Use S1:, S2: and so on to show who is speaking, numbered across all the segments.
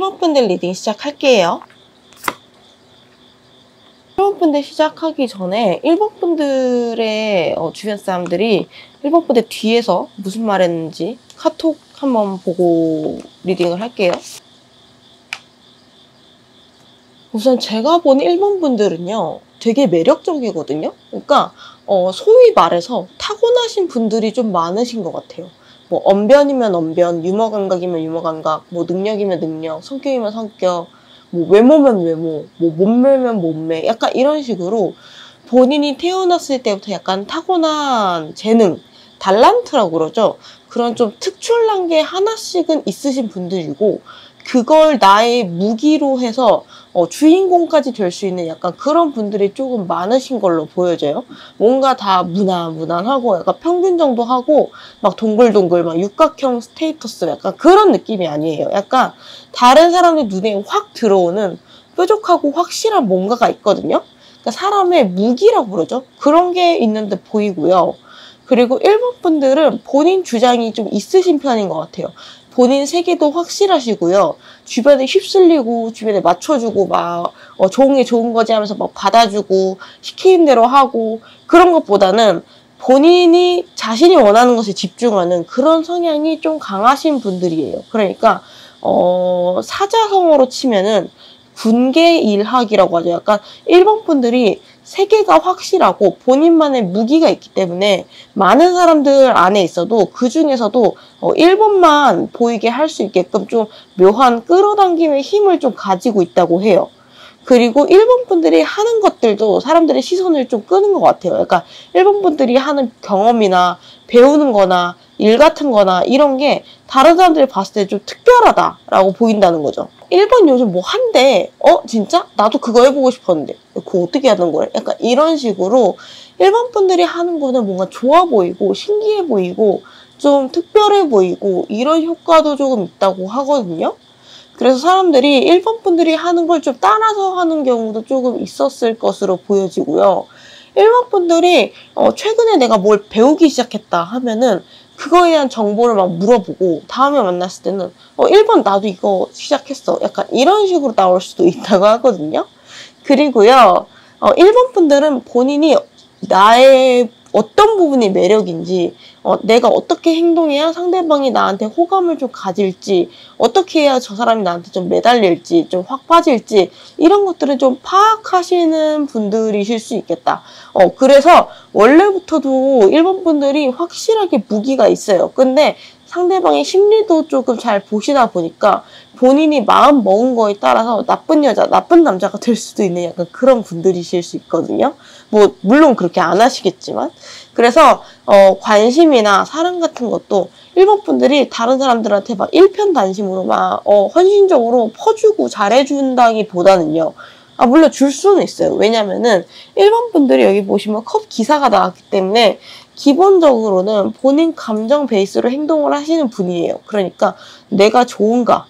S1: 1번 분들 리딩 시작할게요. 1번 분들 시작하기 전에 1번 분들의 주변 사람들이 1번 분들 뒤에서 무슨 말 했는지 카톡 한번 보고 리딩을 할게요. 우선 제가 본 1번 분들은요, 되게 매력적이거든요. 그러니까 소위 말해서 타고나신 분들이 좀 많으신 것 같아요. 뭐 언변이면 언변, 유머 감각이면 유머 감각, 뭐 능력이면 능력, 성격이면 성격, 뭐 외모면 외모, 뭐 몸매면 몸매, 약간 이런 식으로 본인이 태어났을 때부터 약간 타고난 재능, 달란트라고 그러죠. 그런 좀 특출난 게 하나씩은 있으신 분들이고, 그걸 나의 무기로 해서 주인공까지 될 수 있는 약간 그런 분들이 조금 많으신 걸로 보여져요. 뭔가 다 무난무난하고 약간 평균 정도 하고 막 동글동글 막 육각형 스테이터스 약간 그런 느낌이 아니에요. 약간 다른 사람들 눈에 확 들어오는 뾰족하고 확실한 뭔가가 있거든요. 그러니까 사람의 무기라고 그러죠. 그런 게 있는 듯 보이고요. 그리고 1번 분들은 본인 주장이 좀 있으신 편인 것 같아요. 본인 세계도 확실하시고요. 주변에 휩쓸리고 주변에 맞춰주고 막 좋은 게 좋은 거지 하면서 막 받아주고 시키는 대로 하고 그런 것보다는 본인이 자신이 원하는 것에 집중하는 그런 성향이 좀 강하신 분들이에요. 그러니까 사자성어로 치면은 군계일학이라고 하죠. 약간 1번 분들이 세계가 확실하고 본인만의 무기가 있기 때문에 많은 사람들 안에 있어도 그 중에서도 1번만 보이게 할 수 있게끔 좀 묘한 끌어당김의 힘을 좀 가지고 있다고 해요. 그리고 1번 분들이 하는 것들도 사람들의 시선을 좀 끄는 것 같아요. 약간 1번 분들이 하는 경험이나 배우는 거나 일 같은 거나 이런 게 다른 사람들이 봤을 때 좀 특별하다라고 보인다는 거죠. 1번 요즘 뭐 한대? 진짜? 나도 그거 해보고 싶었는데 그거 어떻게 하는 거래? 약간 이런 식으로 1번 분들이 하는 거는 뭔가 좋아 보이고 신기해 보이고 좀 특별해 보이고 이런 효과도 조금 있다고 하거든요. 그래서 사람들이 1번 분들이 하는 걸 좀 따라서 하는 경우도 조금 있었을 것으로 보여지고요. 1번 분들이 최근에 내가 뭘 배우기 시작했다 하면은 그거에 대한 정보를 막 물어보고 다음에 만났을 때는 1번 나도 이거 시작했어. 약간 이런 식으로 나올 수도 있다고 하거든요. 그리고요. 1번 분들은 본인이 나의 어떤 부분이 매력인지 내가 어떻게 행동해야 상대방이 나한테 호감을 좀 가질지 어떻게 해야 저 사람이 나한테 좀 매달릴지 좀 확 빠질지 이런 것들을 좀 파악하시는 분들이실 수 있겠다. 그래서 원래부터도 1번 분들이 확실하게 무기가 있어요. 근데 상대방의 심리도 조금 잘 보시다 보니까 본인이 마음 먹은 거에 따라서 나쁜 여자, 나쁜 남자가 될 수도 있는 약간 그런 분들이실 수 있거든요. 뭐 물론 그렇게 안 하시겠지만 그래서 관심이나 사랑 같은 것도 1번 분들이 다른 사람들한테 막 일편단심으로 막 헌신적으로 퍼주고 잘해준다기보다는요. 물론 줄 수는 있어요. 왜냐면은 1번 분들이 여기 보시면 컵 기사가 나왔기 때문에 기본적으로는 본인 감정 베이스로 행동을 하시는 분이에요. 그러니까 내가 좋은가,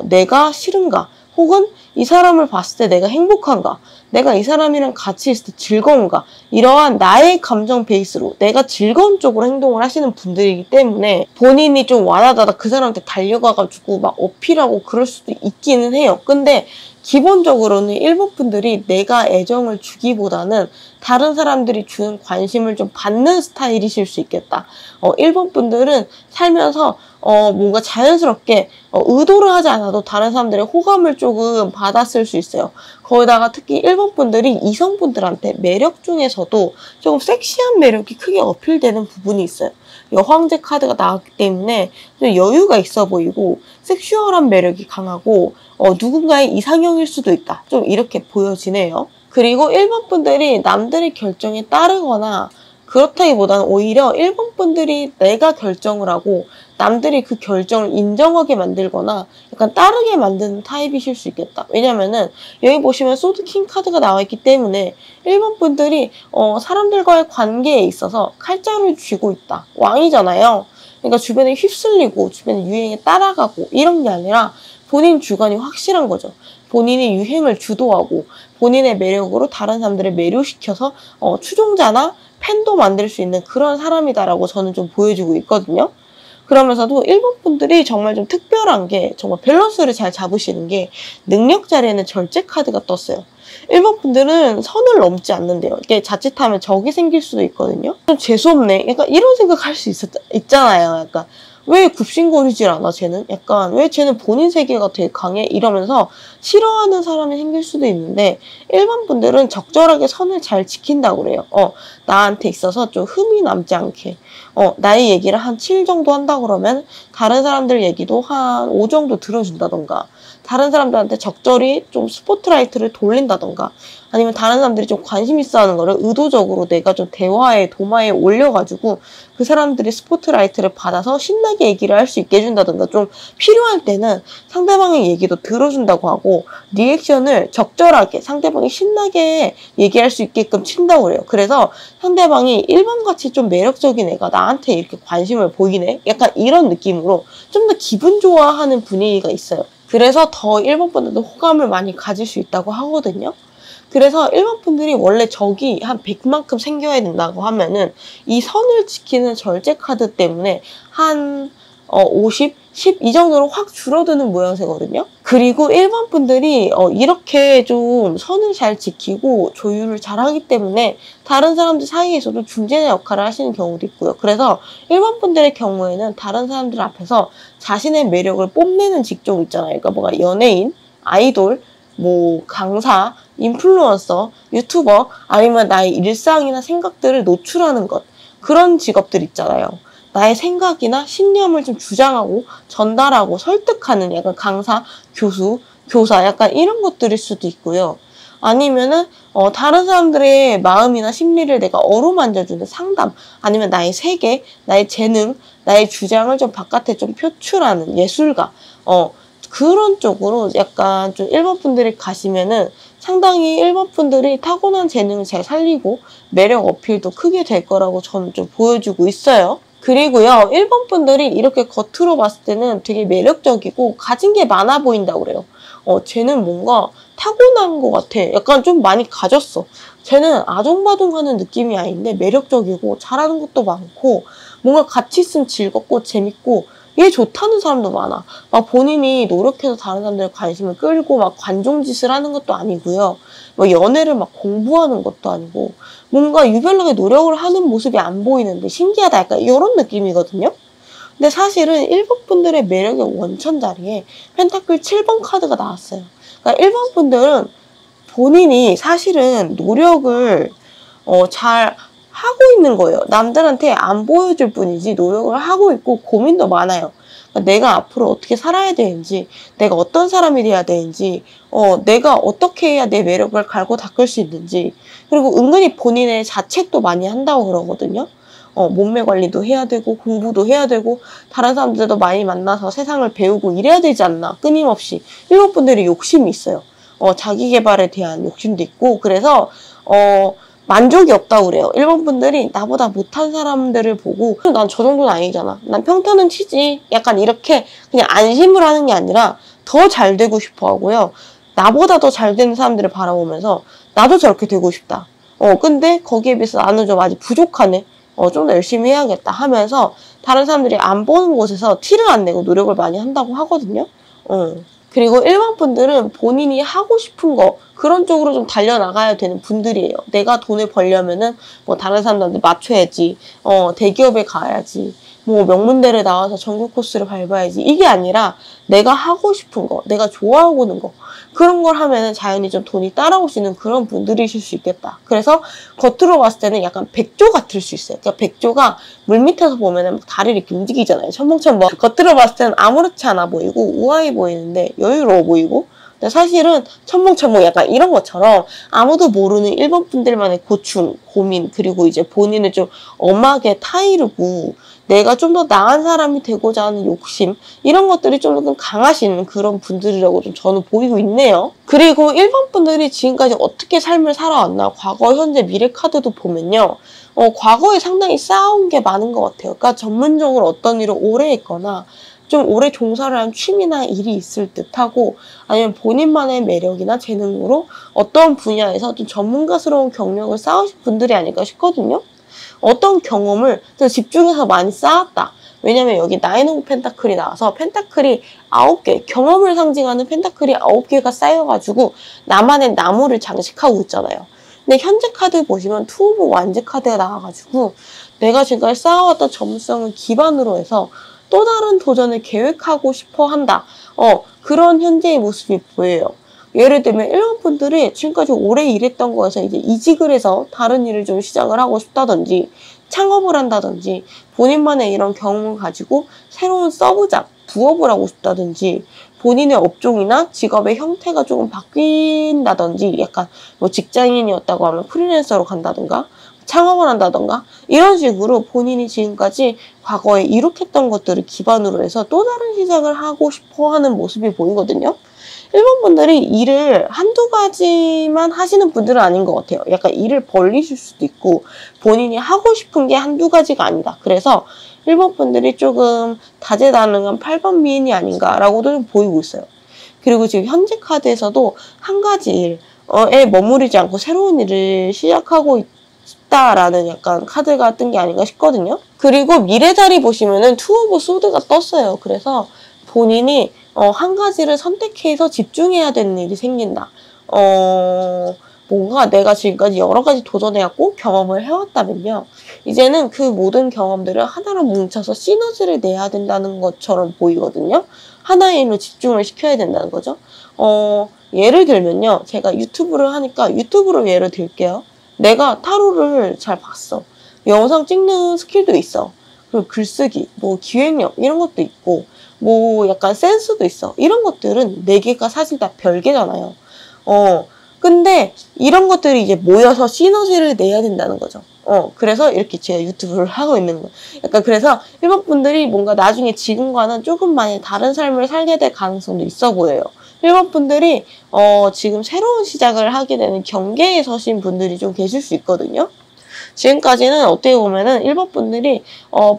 S1: 내가 싫은가, 혹은 이 사람을 봤을 때 내가 행복한가, 내가 이 사람이랑 같이 있을 때 즐거운가, 이러한 나의 감정 베이스로 내가 즐거운 쪽으로 행동을 하시는 분들이기 때문에 본인이 좀 와다다다 그 사람한테 달려가가지고 막 어필하고 그럴 수도 있기는 해요. 근데 기본적으로는 1번 분들이 내가 애정을 주기보다는 다른 사람들이 주는 관심을 좀 받는 스타일이실 수 있겠다. 1번 분들은 살면서 뭔가 자연스럽게 의도를 하지 않아도 다른 사람들의 호감을 조금 받았을 수 있어요. 거기다가 특히 1번 분들이 이성분들한테 매력 중에서도 조금 섹시한 매력이 크게 어필되는 부분이 있어요. 여황제 카드가 나왔기 때문에 좀 여유가 있어 보이고 섹슈얼한 매력이 강하고 누군가의 이상형일 수도 있다. 좀 이렇게 보여지네요. 그리고 1번 분들이 남들의 결정에 따르거나 그렇다기보다는 오히려 1번 분들이 내가 결정을 하고 남들이 그 결정을 인정하게 만들거나 약간 따르게 만드는 타입이실 수 있겠다. 왜냐면은 여기 보시면 소드킹 카드가 나와 있기 때문에 1번 분들이 사람들과의 관계에 있어서 칼자루를 쥐고 있다. 왕이잖아요. 그러니까 주변에 휩쓸리고 주변의 유행에 따라가고 이런 게 아니라 본인 주관이 확실한 거죠. 본인이 유행을 주도하고 본인의 매력으로 다른 사람들을 매료시켜서 추종자나 팬도 만들 수 있는 그런 사람이다라고 저는 좀 보여주고 있거든요. 그러면서도 1번 분들이 정말 좀 특별한 게 정말 밸런스를 잘 잡으시는 게 능력 자리에는 절제 카드가 떴어요. 1번 분들은 선을 넘지 않는데요. 이게 자칫하면 적이 생길 수도 있거든요. 좀 재수없네. 약간 이런 생각할 수 있잖아요. 약간 왜 굽신거리질 않아 쟤는? 약간 왜 쟤는 본인 세계가 되게 강해? 이러면서 싫어하는 사람이 생길 수도 있는데 일반 분들은 적절하게 선을 잘 지킨다고 그래요. 나한테 있어서 좀 흠이 남지 않게. 나의 얘기를 한 7 정도 한다 그러면 다른 사람들 얘기도 한 5 정도 들어준다던가 다른 사람들한테 적절히 좀 스포트라이트를 돌린다던가 아니면 다른 사람들이 좀 관심 있어 하는 거를 의도적으로 내가 좀 대화에 도마에 올려가지고 그 사람들이 스포트라이트를 받아서 신나게 얘기를 할 수 있게 해준다던가 좀 필요할 때는 상대방의 얘기도 들어준다고 하고 리액션을 적절하게 상대방이 신나게 얘기할 수 있게끔 친다고 그래요. 그래서 상대방이 1번같이 좀 매력적인 애가 나한테 이렇게 관심을 보이네? 약간 이런 느낌으로 좀 더 기분 좋아하는 분위기가 있어요. 그래서 더 1번 분들도 호감을 많이 가질 수 있다고 하거든요. 그래서 1번 분들이 원래 적이 한 100만큼 생겨야 된다고 하면은 이 선을 지키는 절제 카드 때문에 한 50, 10 이 정도로 확 줄어드는 모양새거든요. 그리고 1번 분들이 이렇게 좀 선을 잘 지키고 조율을 잘 하기 때문에 다른 사람들 사이에서도 중재자 역할을 하시는 경우도 있고요. 그래서 1번 분들의 경우에는 다른 사람들 앞에서 자신의 매력을 뽐내는 직종 있잖아요. 그러니까 뭐가 연예인, 아이돌, 뭐 강사, 인플루언서, 유튜버 아니면 나의 일상이나 생각들을 노출하는 것 그런 직업들 있잖아요. 나의 생각이나 신념을 좀 주장하고 전달하고 설득하는 약간 강사, 교수, 교사 약간 이런 것들일 수도 있고요. 아니면은 다른 사람들의 마음이나 심리를 내가 어루만져주는 상담 아니면 나의 세계, 나의 재능, 나의 주장을 좀 바깥에 좀 표출하는 예술가 그런 쪽으로 약간 좀 1번 분들이 가시면은 상당히 1번 분들이 타고난 재능을 잘 살리고 매력 어필도 크게 될 거라고 저는 좀 보여주고 있어요. 그리고요, 1번 분들이 이렇게 겉으로 봤을 때는 되게 매력적이고 가진 게 많아 보인다고 그래요. 쟤는 뭔가 타고난 것 같아. 약간 좀 많이 가졌어. 쟤는 아둥바둥하는 느낌이 아닌데 매력적이고 잘하는 것도 많고 뭔가 같이 있으면 즐겁고 재밌고 얘 좋다는 사람도 많아. 막 본인이 노력해서 다른 사람들의 관심을 끌고 막 관종짓을 하는 것도 아니고요. 뭐 연애를 막 공부하는 것도 아니고 뭔가 유별나게 노력을 하는 모습이 안 보이는데 신기하다 약간 이런 느낌이거든요. 근데 사실은 1번 분들의 매력의 원천 자리에 펜타클 7번 카드가 나왔어요. 그러니까 1번 분들은 본인이 사실은 노력을 잘 하고 있는 거예요. 남들한테 안 보여줄 뿐이지 노력을 하고 있고 고민도 많아요. 그러니까 내가 앞으로 어떻게 살아야 되는지, 내가 어떤 사람이 돼야 되는지, 내가 어떻게 해야 내 매력을 갈고 닦을 수 있는지, 그리고 은근히 본인의 자책도 많이 한다고 그러거든요. 몸매 관리도 해야 되고 공부도 해야 되고 다른 사람들도 많이 만나서 세상을 배우고 이래야 되지 않나 끊임없이 1번 분들이 욕심이 있어요. 자기 개발에 대한 욕심도 있고 그래서 만족이 없다고 그래요. 1번 분들이 나보다 못한 사람들을 보고 난 저 정도는 아니잖아. 난 평타는 치지. 약간 이렇게 그냥 안심을 하는 게 아니라 더 잘 되고 싶어 하고요. 나보다 더 잘 되는 사람들을 바라보면서 나도 저렇게 되고 싶다. 근데 거기에 비해서 나는 좀 아직 부족하네. 좀 더 열심히 해야겠다 하면서 다른 사람들이 안 보는 곳에서 티를 안 내고 노력을 많이 한다고 하거든요. 그리고 1번 분들은 본인이 하고 싶은 거 그런 쪽으로 좀 달려나가야 되는 분들이에요. 내가 돈을 벌려면은 뭐 다른 사람들한테 맞춰야지, 대기업에 가야지, 뭐 명문대를 나와서 정규 코스를 밟아야지 이게 아니라 내가 하고 싶은 거, 내가 좋아하고 있는 거 그런 걸 하면은 자연히 좀 돈이 따라올 수 있는 그런 분들이실 수 있겠다. 그래서 겉으로 봤을 때는 약간 백조 같을 수 있어요. 그러니까 백조가 물 밑에서 보면은 다리를 이렇게 움직이잖아요. 첨벙첨벙. 겉으로 봤을 때는 아무렇지 않아 보이고 우아해 보이는데 여유로워 보이고 근데 사실은 첨벙첨벙 약간 이런 것처럼 아무도 모르는 1번 분들만의 고충, 고민 그리고 이제 본인을 좀 엄하게 타이르고 내가 좀 더 나은 사람이 되고자 하는 욕심 이런 것들이 좀 더 강하신 그런 분들이라고 좀 저는 보이고 있네요. 그리고 1번 분들이 지금까지 어떻게 삶을 살아왔나 과거, 현재, 미래 카드도 보면요. 과거에 상당히 쌓아온 게 많은 것 같아요. 그러니까 전문적으로 어떤 일을 오래 했거나 좀 오래 종사를 한 취미나 일이 있을 듯하고 아니면 본인만의 매력이나 재능으로 어떤 분야에서 좀 전문가스러운 경력을 쌓으신 분들이 아닐까 싶거든요. 어떤 경험을 집중해서 많이 쌓았다. 왜냐면 여기 나인 오브 펜타클이 나와서 펜타클이 9개, 경험을 상징하는 펜타클이 9개가 쌓여가지고 나만의 나무를 장식하고 있잖아요. 근데 현재 카드 보시면 투 오브 완즈 카드가 나와가지고 내가 지금까지 쌓아왔던 점수성을 기반으로 해서 또 다른 도전을 계획하고 싶어 한다. 그런 현재의 모습이 보여요. 예를 들면 일본 분들이 지금까지 오래 일했던 거에서 이제 이직을 해서 다른 일을 좀 시작을 하고 싶다든지 창업을 한다든지 본인만의 이런 경험을 가지고 새로운 서브잡, 부업을 하고 싶다든지 본인의 업종이나 직업의 형태가 조금 바뀐다든지 약간 뭐 직장인이었다고 하면 프리랜서로 간다든가 창업을 한다던가 이런 식으로 본인이 지금까지 과거에 이룩했던 것들을 기반으로 해서 또 다른 시작을 하고 싶어 하는 모습이 보이거든요. 일본 분들이 일을 한두 가지만 하시는 분들은 아닌 것 같아요. 약간 일을 벌리실 수도 있고 본인이 하고 싶은 게 한두 가지가 아니다. 그래서 일본 분들이 조금 다재다능한 8번 미인이 아닌가라고도 좀 보이고 있어요. 그리고 지금 현재 카드에서도 한 가지 일에 머무르지 않고 새로운 일을 시작하고 싶다라는 약간 카드가 뜬 게 아닌가 싶거든요. 그리고 미래 자리 보시면은 투 오브 소드가 떴어요. 그래서 본인이 한 가지를 선택해서 집중해야 되는 일이 생긴다. 뭔가 내가 지금까지 여러 가지 도전해왔고 경험을 해왔다면요. 이제는 그 모든 경험들을 하나로 뭉쳐서 시너지를 내야 된다는 것처럼 보이거든요. 하나의 일로 집중을 시켜야 된다는 거죠. 예를 들면요. 제가 유튜브를 하니까 유튜브로 예를 들게요. 내가 타로를 잘 봤어. 영상 찍는 스킬도 있어. 그리고 글쓰기, 뭐 기획력 이런 것도 있고 뭐 약간 센스도 있어. 이런 것들은 네 개가 사실 다 별개잖아요. 근데 이런 것들이 이제 모여서 시너지를 내야 된다는 거죠. 그래서 이렇게 제가 유튜브를 하고 있는 거예요. 약간 그래서 일본 분들이 뭔가 나중에 지금과는 조금 많이 다른 삶을 살게 될 가능성도 있어 보여요. 일본 분들이 지금 새로운 시작을 하게 되는 경계에 서신 분들이 좀 계실 수 있거든요. 지금까지는 어떻게 보면은 일본 분들이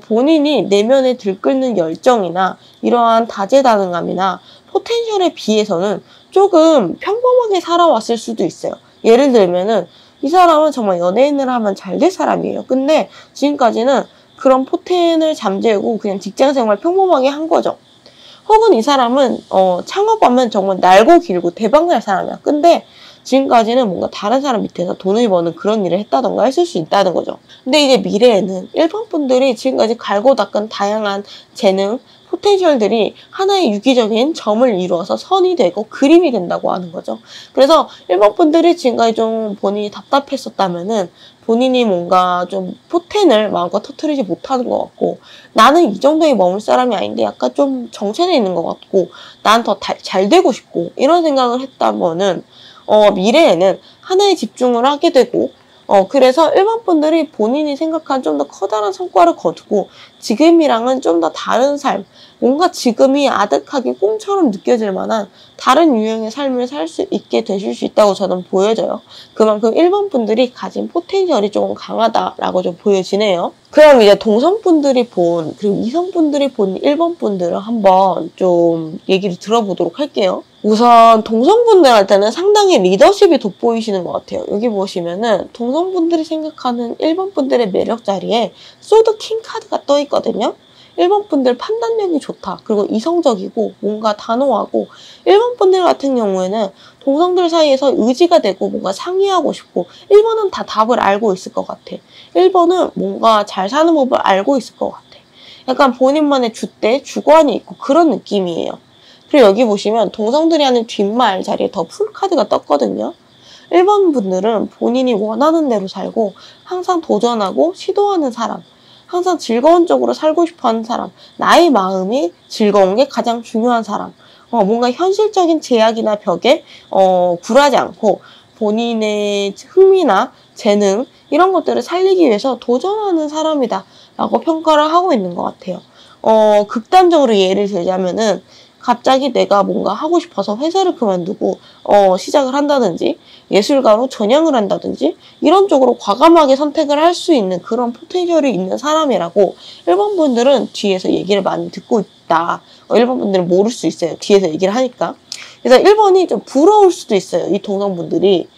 S1: 본인이 내면에 들끓는 열정이나 이러한 다재다능함이나 포텐셜에 비해서는 조금 평범하게 살아왔을 수도 있어요. 예를 들면은 이 사람은 정말 연예인을 하면 잘 될 사람이에요. 근데 지금까지는 그런 포텐을 잠재우고 그냥 직장생활 평범하게 한 거죠. 혹은 이 사람은 창업하면 정말 날고 길고 대박날 사람이야. 근데 지금까지는 뭔가 다른 사람 밑에서 돈을 버는 그런 일을 했다던가 했을 수 있다는 거죠. 근데 이제 미래에는 일본 분들이 지금까지 갈고 닦은 다양한 재능, 포텐셜들이 하나의 유기적인 점을 이루어서 선이 되고 그림이 된다고 하는 거죠. 그래서 일본 분들이 지금까지 좀 본인이 답답했었다면은 본인이 뭔가 좀 포텐을 마음껏 터뜨리지 못하는 것 같고 나는 이 정도에 머물 사람이 아닌데 약간 좀 정체돼 있는 것 같고 난 더 잘 되고 싶고 이런 생각을 했다면은 미래에는 하나에 집중을 하게 되고 그래서 일본 분들이 본인이 생각한 좀 더 커다란 성과를 거두고 지금이랑은 좀 더 다른 삶, 뭔가 지금이 아득하게 꿈처럼 느껴질 만한 다른 유형의 삶을 살 수 있게 되실 수 있다고 저는 보여져요. 그만큼 일본 분들이 가진 포텐셜이 조금 강하다라고 좀 보여지네요. 그럼 이제 동성분들이 본, 그리고 이성분들이 본 일본 분들을 한번 좀 얘기를 들어보도록 할게요. 우선 동성분들한테는 상당히 리더십이 돋보이시는 것 같아요. 여기 보시면은 동성분들이 생각하는 일본 분들의 매력 자리에 소드 킹 카드가 떠 있거든요. 일본 분들 판단력이 좋다. 그리고 이성적이고 뭔가 단호하고 일본 분들 같은 경우에는 동성들 사이에서 의지가 되고 뭔가 상의하고 싶고 1번은 다 답을 알고 있을 것 같아. 1번은 뭔가 잘 사는 법을 알고 있을 것 같아. 약간 본인만의 줏대, 주관이 있고 그런 느낌이에요. 그리고 여기 보시면 동성들이 하는 뒷말 자리에 더 풀카드가 떴거든요. 1번 분들은 본인이 원하는 대로 살고 항상 도전하고 시도하는 사람, 항상 즐거운 쪽으로 살고 싶어하는 사람, 나의 마음이 즐거운 게 가장 중요한 사람, 뭔가 현실적인 제약이나 벽에 굴하지 않고 본인의 흥미나 재능 이런 것들을 살리기 위해서 도전하는 사람이다 라고 평가를 하고 있는 것 같아요. 극단적으로 예를 들자면은 갑자기 내가 뭔가 하고 싶어서 회사를 그만두고 시작을 한다든지 예술가로 전향을 한다든지 이런 쪽으로 과감하게 선택을 할 수 있는 그런 포텐셜이 있는 사람이라고 일본 분들은 뒤에서 얘기를 많이 듣고 있다. 일본 분들은 모를 수 있어요. 뒤에서 얘기를 하니까. 그래서 일본이 좀 부러울 수도 있어요. 이 동성분들이.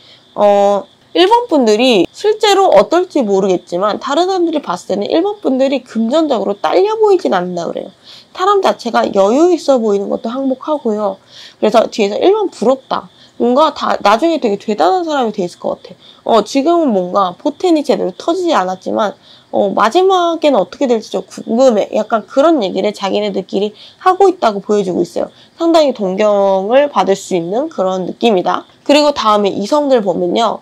S1: 일본 분들이 실제로 어떨지 모르겠지만 다른 사람들이 봤을 때는 1번 분들이 금전적으로 딸려 보이진 않는다 그래요. 사람 자체가 여유 있어 보이는 것도 항목하고요. 그래서 뒤에서 1번 부럽다. 뭔가 나중에 되게 대단한 사람이 돼 있을 것 같아. 지금은 뭔가 포텐이 제대로 터지지 않았지만, 마지막에는 어떻게 될지 좀 궁금해. 약간 그런 얘기를 자기네들끼리 하고 있다고 보여주고 있어요. 상당히 동경을 받을 수 있는 그런 느낌이다. 그리고 다음에 이성들 보면요.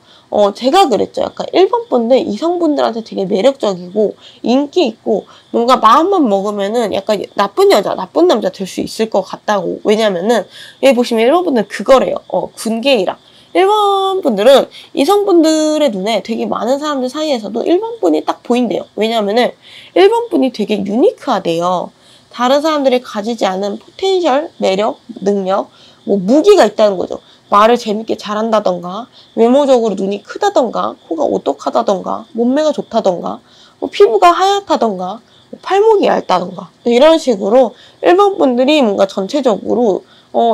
S1: 제가 그랬죠. 약간 1번 분들 이성분들한테 되게 매력적이고 인기 있고 뭔가 마음만 먹으면은 약간 나쁜 여자, 나쁜 남자 될 수 있을 것 같다고. 왜냐면은 여기 보시면 1번 분들 그거래요. 군계이랑. 1번 분들은 이성분들의 눈에 되게 많은 사람들 사이에서도 1번 분이 딱 보인대요. 왜냐면은 1번 분이 되게 유니크하대요. 다른 사람들이 가지지 않은 포텐셜, 매력, 능력, 뭐 무기가 있다는 거죠. 말을 재밌게 잘한다던가, 외모적으로 눈이 크다던가, 코가 오똑하다던가, 몸매가 좋다던가, 뭐 피부가 하얗다던가, 뭐 팔목이 얇다던가 이런 식으로 1번 분들이 뭔가 전체적으로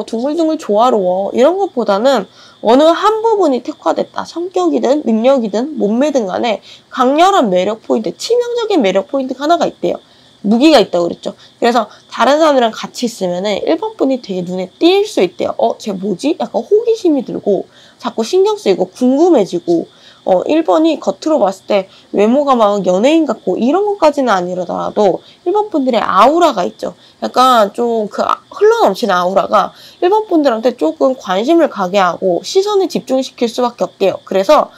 S1: 둥글둥글 조화로워 이런 것보다는 어느 한 부분이 특화됐다. 성격이든 능력이든 몸매든 간에 강렬한 매력 포인트, 치명적인 매력 포인트가 하나가 있대요. 무기가 있다고 그랬죠. 그래서 다른 사람들이랑 같이 있으면은 1번 분이 되게 눈에 띌 수 있대요. 쟤 뭐지? 약간 호기심이 들고 자꾸 신경 쓰이고 궁금해지고 1번이 겉으로 봤을 때 외모가 막 연예인 같고 이런 것까지는 아니더라도 1번 분들의 아우라가 있죠. 약간 좀 그 흘러넘치는 아우라가 1번 분들한테 조금 관심을 가게 하고 시선을 집중시킬 수밖에 없대요. 그래서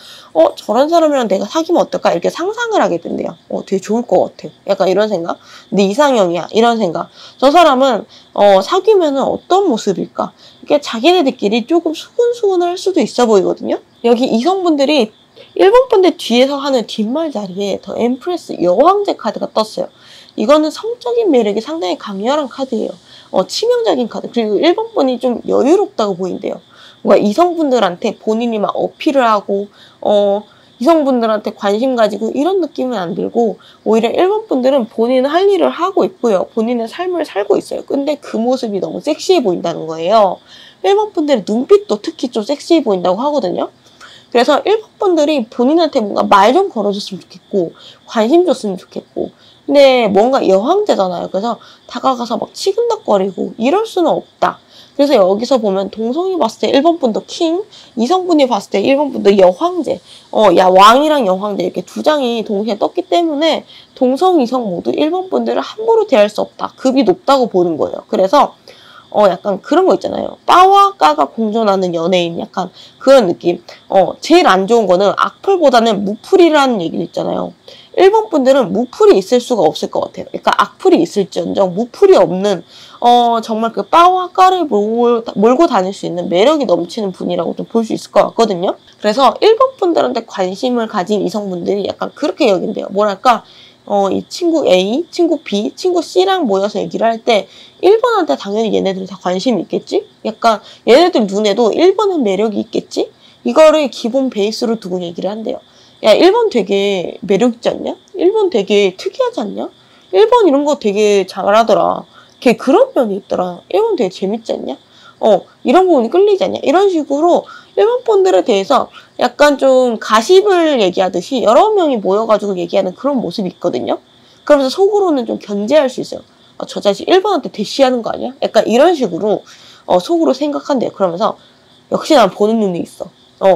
S1: 저런 사람이랑 내가 사귀면 어떨까? 이렇게 상상을 하게 된대요. 되게 좋을 것 같아. 약간 이런 생각? 내 이상형이야. 이런 생각. 저 사람은 사귀면은 어떤 모습일까? 이게 자기네들끼리 조금 수근수근할 을 수도 있어 보이거든요. 여기 이성분들이 1번 분들 뒤에서 하는 뒷말 자리에 더 엠프레스 여왕제 카드가 떴어요. 이거는 성적인 매력이 상당히 강렬한 카드예요. 치명적인 카드. 그리고 1번 분이 좀 여유롭다고 보인대요. 뭔가 이성분들한테 본인이 막 어필을 하고 이성분들한테 관심 가지고 이런 느낌은 안 들고 오히려 1번 분들은 본인은 할 일을 하고 있고요. 본인의 삶을 살고 있어요. 근데 그 모습이 너무 섹시해 보인다는 거예요. 1번 분들의 눈빛도 특히 좀 섹시해 보인다고 하거든요. 그래서 1번 분들이 본인한테 뭔가 말 좀 걸어줬으면 좋겠고 관심 줬으면 좋겠고 근데 뭔가 여왕제잖아요. 그래서 다가가서 막 치근덕거리고 이럴 수는 없다. 그래서 여기서 보면 동성이 봤을 때 1번 분도 킹, 이성분이 봤을 때 1번 분도 여황제. 왕이랑 여황제 이렇게 두 장이 동시에 떴기 때문에 동성, 이성 모두 1번 분들을 함부로 대할 수 없다. 급이 높다고 보는 거예요. 그래서 약간 그런 거 있잖아요. 빠와 까가 공존하는 연예인 약간 그런 느낌. 제일 안 좋은 거는 악플보다는 무플이라는 얘기 있잖아요. 1번 분들은 무플이 있을 수가 없을 것 같아요. 그러니까 악플이 있을지언정 무플이 없는 정말 그 빠와 까를 몰고 다닐 수 있는 매력이 넘치는 분이라고 좀 볼 수 있을 것 같거든요. 그래서 1번 분들한테 관심을 가진 이성분들이 약간 그렇게 여긴대요. 뭐랄까 이 친구 A, 친구 B, 친구 C랑 모여서 얘기를 할 때 1번한테 당연히 얘네들이 다 관심이 있겠지? 약간 얘네들 눈에도 1번은 매력이 있겠지? 이거를 기본 베이스로 두고 얘기를 한대요. 야, 1번 되게 매력 있지 않냐? 1번 되게 특이하지 않냐? 1번 이런 거 되게 잘하더라. 걔 그런 면이 있더라. 1번 되게 재밌지 않냐? 이런 부분이 끌리지 않냐? 이런 식으로 1번 분들에 대해서 약간 좀 가십을 얘기하듯이 여러 명이 모여가지고 얘기하는 그런 모습이 있거든요. 그러면서 속으로는 좀 견제할 수 있어요. 저 자식 1번한테 대시하는 거 아니야? 약간 이런 식으로 속으로 생각한대요. 그러면서 역시 난 보는 눈이 있어.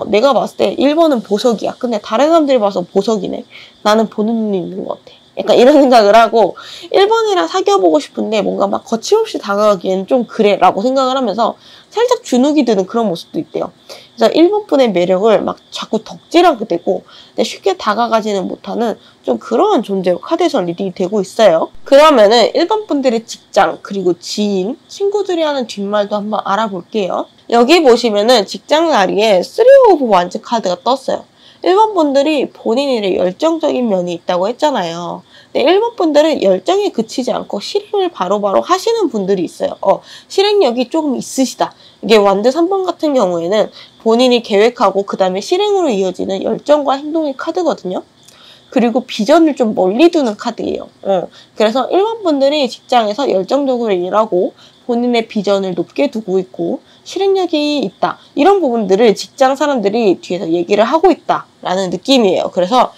S1: 내가 봤을 때 1번은 보석이야. 근데 다른 사람들이 봐서 보석이네. 나는 보는 눈이 있는 것 같아. 약간 이런 생각을 하고 1번이랑 사귀어보고 싶은데 뭔가 막 거침없이 다가가기엔 좀 그래 라고 생각을 하면서 살짝 주눅이 드는 그런 모습도 있대요. 그래서 1번 분의 매력을 막 자꾸 덕질하게 되고 근데 쉽게 다가가지는 못하는 좀 그러한 존재로 카드에서 리딩이 되고 있어요. 그러면은 1번 분들의 직장 그리고 지인, 친구들이 하는 뒷말도 한번 알아볼게요. 여기 보시면은 직장 자리에 3 오브 완즈 카드가 떴어요. 1번 분들이 본인의 열정적인 면이 있다고 했잖아요. 근데 1번 분들은 열정에 그치지 않고 실행을 바로바로 하시는 분들이 있어요. 실행력이 조금 있으시다. 이게 완드 3번 같은 경우에는 본인이 계획하고 그 다음에 실행으로 이어지는 열정과 행동의 카드거든요. 그리고 비전을 좀 멀리 두는 카드예요. 그래서 1번 분들이 직장에서 열정적으로 일하고 본인의 비전을 높게 두고 있고 실행력이 있다. 이런 부분들을 직장 사람들이 뒤에서 얘기를 하고 있다라는 느낌이에요. 그래서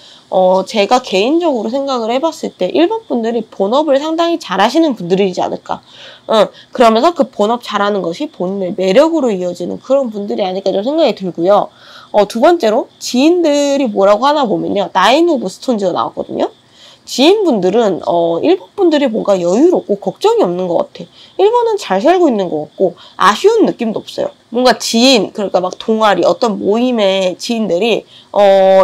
S1: 제가 개인적으로 생각을 해봤을 때 1번 분들이 본업을 상당히 잘하시는 분들이지 않을까. 그러면서 그 본업 잘하는 것이 본인의 매력으로 이어지는 그런 분들이 아닐까 좀 생각이 들고요. 두 번째로 지인들이 뭐라고 하나 보면요. 나인 오브 스톤즈가 나왔거든요. 지인분들은 1번 분들이 뭔가 여유롭고 걱정이 없는 것 같아. 1번은 잘 살고 있는 것 같고 아쉬운 느낌도 없어요. 뭔가 지인, 그러니까 막 동아리, 어떤 모임의 지인들이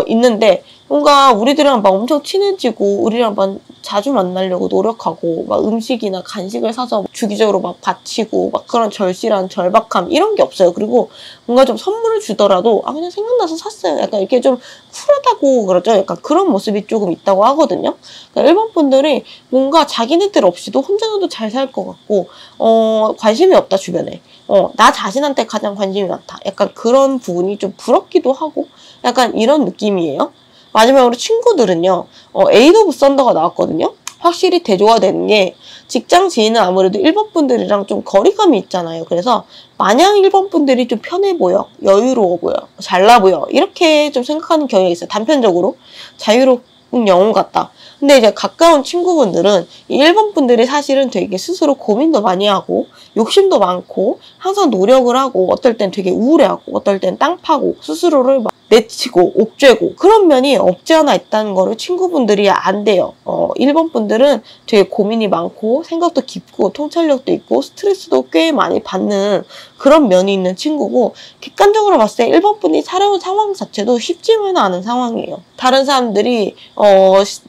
S1: 있는데 뭔가 우리들이랑 막 엄청 친해지고 우리랑 막 자주 만나려고 노력하고 막 음식이나 간식을 사서 주기적으로 막 바치고 막 그런 절실한 절박함 이런 게 없어요. 그리고 뭔가 좀 선물을 주더라도 그냥 생각나서 샀어요. 약간 이렇게 좀 쿨하다고 그러죠. 약간 그런 모습이 조금 있다고 하거든요. 그러니까 1번 분들이 뭔가 자기네들 없이도 혼자서도 잘 살 것 같고 관심이 없다 주변에. 나 자신한테 가장 관심이 많다. 약간 그런 부분이 좀 부럽기도 하고 약간 이런 느낌이에요. 마지막으로 친구들은요. 에잇 오브 썬더가 나왔거든요. 확실히 대조화되는 게 직장 지인은 아무래도 1번 분들이랑 좀 거리감이 있잖아요. 그래서 마냥 1번 분들이 좀 편해 보여, 여유로워 보여, 잘나 보여 이렇게 좀 생각하는 경향이 있어요. 단편적으로 자유로운 영웅 같다. 근데 이제 가까운 친구분들은 이 1번 분들이 사실은 되게 스스로 고민도 많이 하고 욕심도 많고 항상 노력을 하고 어떨 땐 되게 우울해하고 어떨 땐 땅 파고 스스로를 막 내치고 옥죄고 그런 면이 없지 않아 있다는 거를 친구분들이 안 돼요. 1번 분들은 되게 고민이 많고 생각도 깊고 통찰력도 있고 스트레스도 꽤 많이 받는 그런 면이 있는 친구고 객관적으로 봤을 때 1번 분이 살아온 상황 자체도 쉽지만은 않은 상황이에요. 다른 사람들이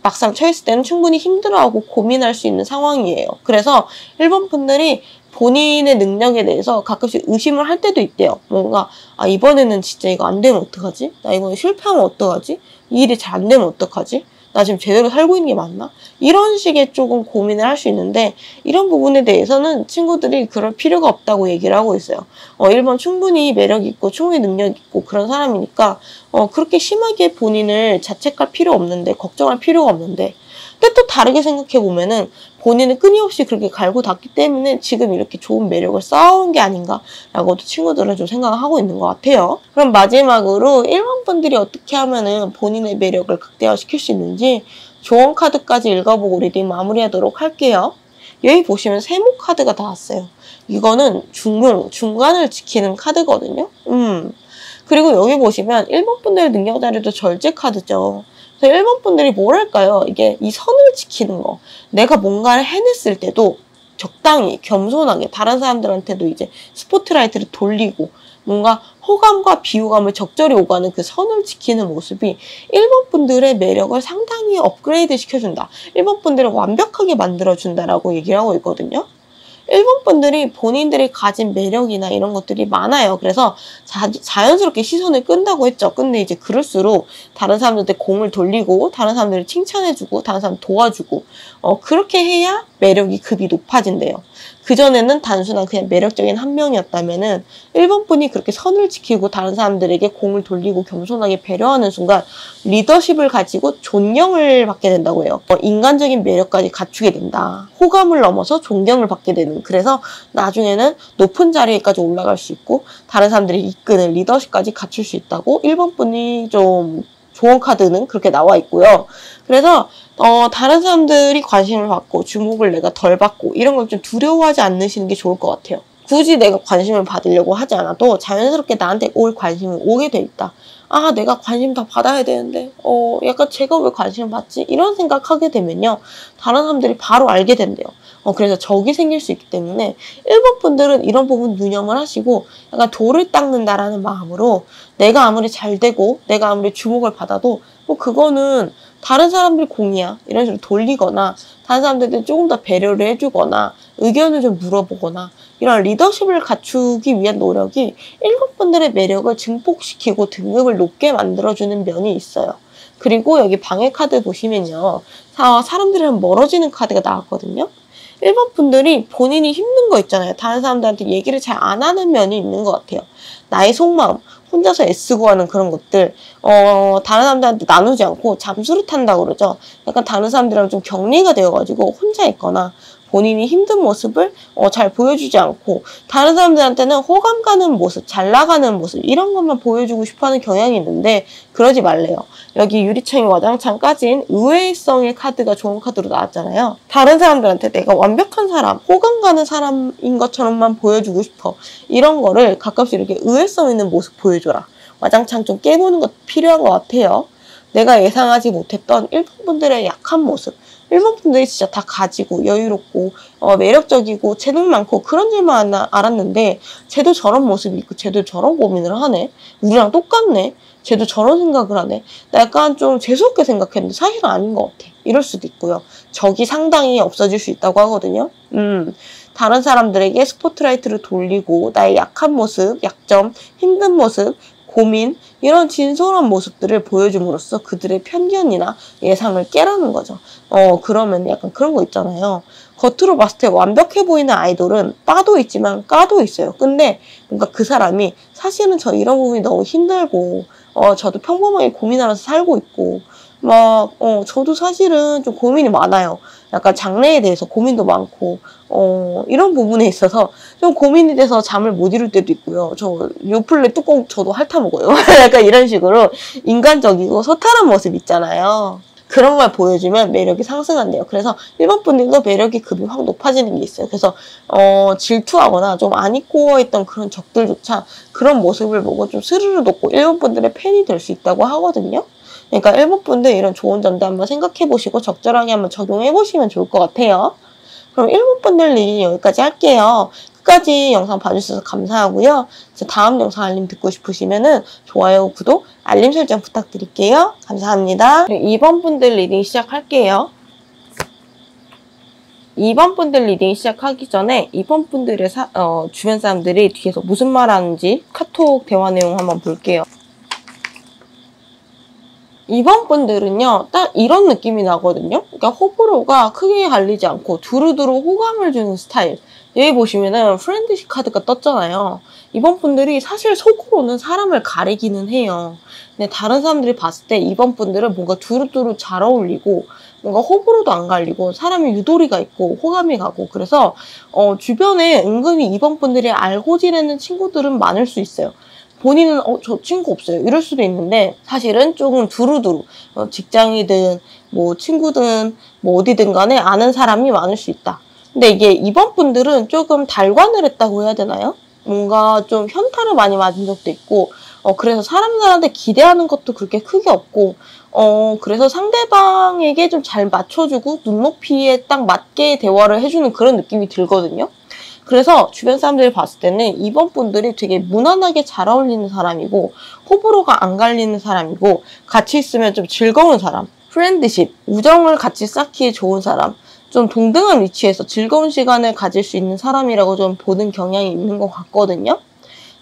S1: 막상 처했을 때는 충분히 힘들어하고 고민할 수 있는 상황이에요. 그래서 1번 분들이 본인의 능력에 대해서 가끔씩 의심을 할 때도 있대요. 뭔가 이번에는 진짜 이거 안 되면 어떡하지? 나 이번에 실패하면 어떡하지? 이 일이 잘 안 되면 어떡하지? 나 지금 제대로 살고 있는 게 맞나? 이런 식의 조금 고민을 할 수 있는데 이런 부분에 대해서는 친구들이 그럴 필요가 없다고 얘기를 하고 있어요. 1번 충분히 매력 있고 충분히 능력 있고 그런 사람이니까 그렇게 심하게 본인을 자책할 필요 없는데 걱정할 필요가 없는데 근데 또 다르게 생각해 보면은 본인은 끊임없이 그렇게 갈고 닦기 때문에 지금 이렇게 좋은 매력을 쌓아온 게 아닌가라고도 친구들은 좀 생각하고 있는 것 같아요. 그럼 마지막으로 1번 분들이 어떻게 하면은 본인의 매력을 극대화시킬 수 있는지 조언 카드까지 읽어보고 리딩 마무리하도록 할게요. 여기 보시면 세모 카드가 나왔어요. 이거는 중간을 지키는 카드거든요. 그리고 여기 보시면 1번 분들의 능력 자료도 절제 카드죠. 그래서 1번 분들이 뭐랄까요? 이게 이 선을 지키는 거. 내가 뭔가를 해냈을 때도 적당히 겸손하게 다른 사람들한테도 이제 스포트라이트를 돌리고 뭔가 호감과 비호감을 적절히 오가는 그 선을 지키는 모습이 1번 분들의 매력을 상당히 업그레이드 시켜준다. 1번 분들을 완벽하게 만들어준다라고 얘기를 하고 있거든요. 1번 분들이 본인들이 가진 매력이나 이런 것들이 많아요. 그래서 자연스럽게 시선을 끈다고 했죠. 근데 이제 그럴수록 다른 사람들한테 공을 돌리고 다른 사람들을 칭찬해주고 다른 사람 도와주고 그렇게 해야 매력이 급이 높아진대요. 그전에는 단순한 그냥 매력적인 한 명이었다면은 1번 분이 그렇게 선을 지키고 다른 사람들에게 공을 돌리고 겸손하게 배려하는 순간 리더십을 가지고 존경을 받게 된다고 해요. 인간적인 매력까지 갖추게 된다. 호감을 넘어서 존경을 받게 되는. 그래서 나중에는 높은 자리에까지 올라갈 수 있고 다른 사람들이 이끄는 리더십까지 갖출 수 있다고 1번 분이 좀 조언 카드는 그렇게 나와 있고요. 그래서 다른 사람들이 관심을 받고 주목을 내가 덜 받고 이런 걸 좀 두려워하지 않으시는 게 좋을 것 같아요. 굳이 내가 관심을 받으려고 하지 않아도 자연스럽게 나한테 올 관심이 오게 돼 있다. 내가 관심 다 받아야 되는데 약간 제가 왜 관심을 받지? 이런 생각하게 되면요. 다른 사람들이 바로 알게 된대요. 그래서 적이 생길 수 있기 때문에 1번 분들은 이런 부분 유념을 하시고 약간 돌을 닦는다라는 마음으로 내가 아무리 잘 되고 내가 아무리 주목을 받아도 그거는 다른 사람들 공이야 이런 식으로 돌리거나 다른 사람들한테 조금 더 배려를 해주거나 의견을 좀 물어보거나 이런 리더십을 갖추기 위한 노력이 1번 분들의 매력을 증폭시키고 등급을 높게 만들어주는 면이 있어요. 그리고 여기 방해 카드 보시면요. 사람들이랑 멀어지는 카드가 나왔거든요. 1번 분들이 본인이 힘든 거 있잖아요. 다른 사람들한테 얘기를 잘 안 하는 면이 있는 것 같아요. 나의 속마음. 혼자서 애쓰고 하는 그런 것들, 다른 사람들한테 나누지 않고 잠수를 탄다고 그러죠. 약간 다른 사람들이랑 좀 격리가 되어가지고 혼자 있거나 본인이 힘든 모습을 잘 보여주지 않고 다른 사람들한테는 호감 가는 모습, 잘 나가는 모습 이런 것만 보여주고 싶어하는 경향이 있는데 그러지 말래요. 여기 유리창이 와장창까진 의외성의 카드가 좋은 카드로 나왔잖아요. 다른 사람들한테 내가 완벽한 사람, 호감 가는 사람인 것처럼만 보여주고 싶어. 이런 거를 가끔씩 이렇게 의외성 있는 모습 보여줘라. 와장창 좀 깨보는 것도 필요한 것 같아요. 내가 예상하지 못했던 일본 분들의 약한 모습. 일본 분들이 진짜 다 가지고 여유롭고 매력적이고 재능 많고 그런 줄만 알았는데 쟤도 저런 모습이 있고 쟤도 저런 고민을 하네. 우리랑 똑같네. 쟤도 저런 생각을 하네. 나 약간 좀 재수없게 생각했는데 사실은 아닌 것 같아. 이럴 수도 있고요. 적이 상당히 없어질 수 있다고 하거든요. 다른 사람들에게 스포트라이트를 돌리고 나의 약한 모습, 약점, 힘든 모습, 고민 이런 진솔한 모습들을 보여줌으로써 그들의 편견이나 예상을 깨라는 거죠. 그러면 약간 그런 거 있잖아요. 겉으로 봤을 때 완벽해 보이는 아이돌은 빠도 있지만 까도 있어요. 근데 뭔가 그 사람이 사실은 저 이런 부분이 너무 힘들고 저도 평범하게 고민하면서 살고 있고 저도 사실은 좀 고민이 많아요. 약간 장래에 대해서 고민도 많고 이런 부분에 있어서 좀 고민이 돼서 잠을 못 이룰 때도 있고요. 저 요플레 뚜껑 저도 핥아 먹어요. 약간 이런 식으로 인간적이고 소탈한 모습 있잖아요. 그런 걸 보여주면 매력이 상승한대요. 그래서 일본 분들도 매력이 급이 확 높아지는 게 있어요. 그래서 질투하거나 좀 안 입고 있던 그런 적들조차 그런 모습을 보고 좀 스르르 돋고 일본 분들의 팬이 될 수 있다고 하거든요. 그러니까 일본 분들 이런 좋은 점도 한번 생각해보시고 적절하게 한번 적용해보시면 좋을 것 같아요. 그럼 일본 분들 리딩 여기까지 할게요. 끝까지 영상 봐주셔서 감사하고요. 다음 영상 알림 듣고 싶으시면은 좋아요, 구독, 알림 설정 부탁드릴게요. 감사합니다. 2번 분들 리딩 시작할게요. 2번 분들 리딩 시작하기 전에 2번 분들의 주변 사람들이 뒤에서 무슨 말 하는지 카톡 대화 내용 한번 볼게요. 2번 분들은요, 딱 이런 느낌이 나거든요. 그러니까 호불호가 크게 갈리지 않고 두루두루 호감을 주는 스타일. 여기 보시면은 프렌드십 카드가 떴잖아요. 2번 분들이 사실 속으로는 사람을 가리기는 해요. 근데 다른 사람들이 봤을 때 2번 분들은 뭔가 두루두루 잘 어울리고 뭔가 호불호도 안 갈리고 사람이 유도리가 있고 호감이 가고 그래서 주변에 은근히 2번 분들이 알고 지내는 친구들은 많을 수 있어요. 본인은 저 친구 없어요 이럴 수도 있는데 사실은 조금 두루두루 직장이든 뭐 친구든 뭐 어디든 간에 아는 사람이 많을 수 있다. 근데 이게 2번 분들은 조금 달관을 했다고 해야 되나요? 뭔가 좀 현타를 많이 맞은 적도 있고 그래서 사람들한테 기대하는 것도 그렇게 크게 없고 그래서 상대방에게 좀 잘 맞춰주고 눈높이에 딱 맞게 대화를 해주는 그런 느낌이 들거든요. 그래서 주변 사람들이 봤을 때는 2번 분들이 되게 무난하게 잘 어울리는 사람이고 호불호가 안 갈리는 사람이고 같이 있으면 좀 즐거운 사람, 프렌드십, 우정을 같이 쌓기에 좋은 사람, 좀 동등한 위치에서 즐거운 시간을 가질 수 있는 사람이라고 좀 보는 경향이 있는 것 같거든요.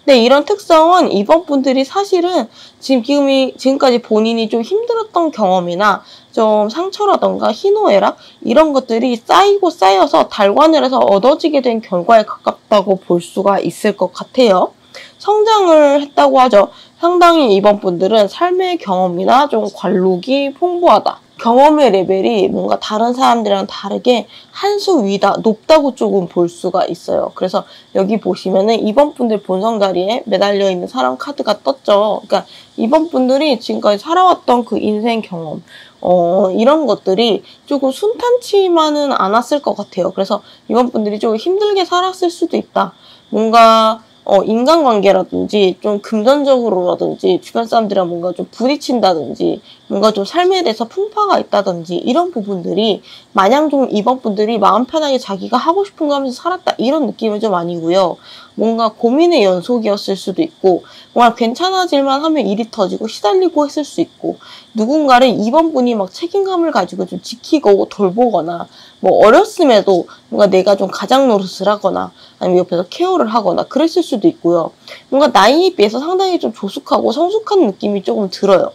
S1: 근데 이런 특성은 2번 분들이 사실은 지금까지 본인이 좀 힘들었던 경험이나 좀 상처라던가 희노애락 이런 것들이 쌓이고 쌓여서 달관을 해서 얻어지게 된 결과에 가깝다고 볼 수가 있을 것 같아요. 성장을 했다고 하죠. 상당히 2번 분들은 삶의 경험이나 좀 관록이 풍부하다. 경험의 레벨이 뭔가 다른 사람들이랑 다르게 한 수 위다, 높다고 조금 볼 수가 있어요. 그래서 여기 보시면은 2번 분들 본성 자리에 매달려 있는 사람 카드가 떴죠. 그러니까 2번 분들이 지금까지 살아왔던 그 인생 경험, 이런 것들이 조금 순탄치만은 않았을 것 같아요. 그래서 2번 분들이 조금 힘들게 살았을 수도 있다. 뭔가 인간관계라든지 좀 금전적으로라든지 주변 사람들이랑 뭔가 좀 부딪힌다든지 뭔가 좀 삶에 대해서 풍파가 있다든지 이런 부분들이 마냥 좀 2번 분들이 마음 편하게 자기가 하고 싶은 거 하면서 살았다 이런 느낌은 좀 아니고요. 뭔가 고민의 연속이었을 수도 있고 뭔가 괜찮아질만 하면 일이 터지고 시달리고 했을 수 있고 누군가를 2번 분이 막 책임감을 가지고 좀 지키고 돌보거나 뭐 어렸음에도 뭔가 내가 좀 가장 노릇을 하거나 아니면 옆에서 케어를 하거나 그랬을 수도 있고요. 뭔가 나이에 비해서 상당히 좀 조숙하고 성숙한 느낌이 조금 들어요.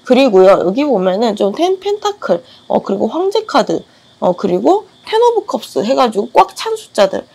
S1: 그리고요, 여기 보면은 좀 텐 펜타클, 그리고 황제 카드, 그리고 텐 오브 컵스 해가지고 꽉 찬 숫자들,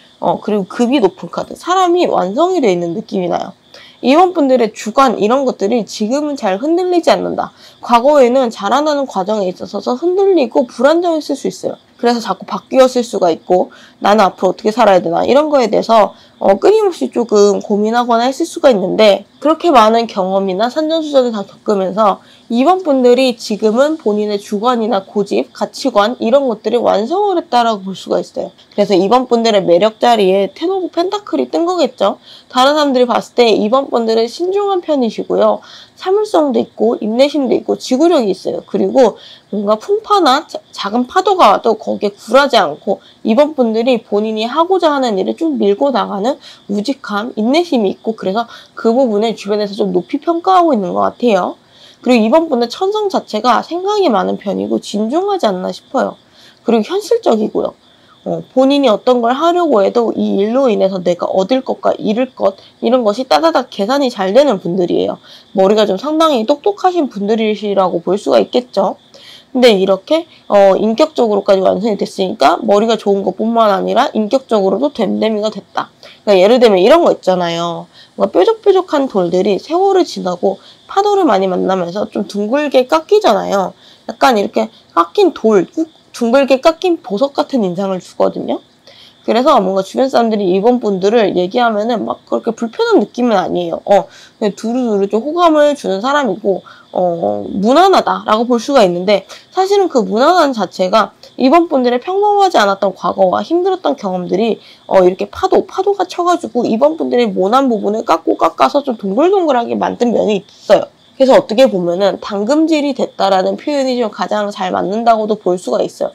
S1: 그리고 급이 높은 카드. 사람이 완성이 되어 있는 느낌이 나요. 이번 분들의 주관 이런 것들이 지금은 잘 흔들리지 않는다. 과거에는 자라나는 과정에 있어서 흔들리고 불안정했을 수 있어요. 그래서 자꾸 바뀌었을 수가 있고 나는 앞으로 어떻게 살아야 되나 이런 거에 대해서 끊임없이 조금 고민하거나 했을 수가 있는데 그렇게 많은 경험이나 산전수전을 다 겪으면서 이번 분들이 지금은 본인의 주관이나 고집, 가치관 이런 것들이 완성을 했다라고 볼 수가 있어요. 그래서 이번 분들의 매력 자리에 텐 오브 펜타클이 뜬 거겠죠. 다른 사람들이 봤을 때 이번 분들은 신중한 편이시고요. 참을성도 있고 인내심도 있고 지구력이 있어요. 그리고 뭔가 풍파나 작은 파도가 와도 거기에 굴하지 않고 이번 분들이 본인이 하고자 하는 일을 좀 밀고 나가는 우직함, 인내심이 있고 그래서 그 부분을 주변에서 좀 높이 평가하고 있는 것 같아요. 그리고 이번 분의 천성 자체가 생각이 많은 편이고 진중하지 않나 싶어요. 그리고 현실적이고요. 본인이 어떤 걸 하려고 해도 이 일로 인해서 내가 얻을 것과 잃을 것 이런 것이 따다닥 계산이 잘 되는 분들이에요. 머리가 좀 상당히 똑똑하신 분들이시라고 볼 수가 있겠죠. 근데 이렇게 인격적으로까지 완성이 됐으니까 머리가 좋은 것뿐만 아니라 인격적으로도 됨됨이가 됐다. 그러니까 예를 들면 이런 거 있잖아요. 뭔가 뾰족뾰족한 돌들이 세월을 지나고 파도를 많이 만나면서 좀 둥글게 깎이잖아요. 약간 이렇게 깎인 돌, 둥글게 깎인 보석 같은 인상을 주거든요. 그래서 뭔가 주변 사람들이 이번 분들을 얘기하면은 막 그렇게 불편한 느낌은 아니에요. 그냥 두루두루 좀 호감을 주는 사람이고, 무난하다라고 볼 수가 있는데, 사실은 그 무난한 자체가 이번 분들의 평범하지 않았던 과거와 힘들었던 경험들이, 이렇게 파도가 쳐가지고 이번 분들의 모난 부분을 깎아서 좀 동글동글하게 만든 면이 있어요. 그래서 어떻게 보면은 당금질이 됐다라는 표현이 좀 가장 잘 맞는다고도 볼 수가 있어요.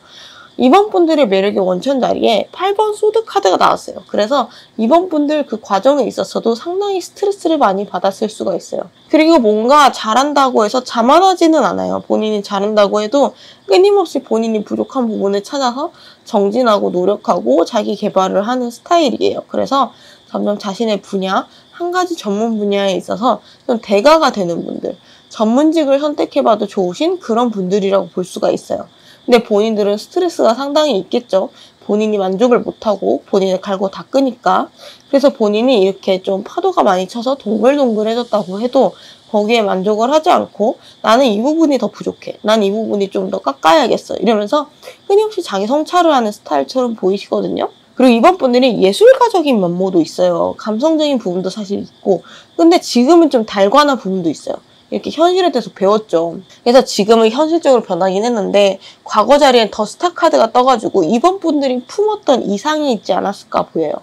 S1: 이번 분들의 매력의 원천 자리에 8번 소드 카드가 나왔어요. 그래서 이번 분들 그 과정에 있어서도 상당히 스트레스를 많이 받았을 수가 있어요. 그리고 뭔가 잘한다고 해서 자만하지는 않아요. 본인이 잘한다고 해도 끊임없이 본인이 부족한 부분을 찾아서 정진하고 노력하고 자기 개발을 하는 스타일이에요. 그래서 점점 자신의 분야, 한 가지 전문 분야에 있어서 좀 대가가 되는 분들, 전문직을 선택해봐도 좋으신 그런 분들이라고 볼 수가 있어요. 근데 본인들은 스트레스가 상당히 있겠죠. 본인이 만족을 못하고 본인을 갈고 닦으니까. 그래서 본인이 이렇게 좀 파도가 많이 쳐서 동글동글해졌다고 해도 거기에 만족을 하지 않고 나는 이 부분이 더 부족해. 난 이 부분이 좀 더 깎아야겠어. 이러면서 끊임없이 자기 성찰을 하는 스타일처럼 보이시거든요. 그리고 이번 분들이 예술가적인 면모도 있어요. 감성적인 부분도 사실 있고. 근데 지금은 좀 달관한 부분도 있어요. 이렇게 현실에 대해서 배웠죠. 그래서 지금은 현실적으로 변하긴 했는데 과거 자리엔 더 스타 카드가 떠가지고 이번 분들이 품었던 이상이 있지 않았을까 보여요.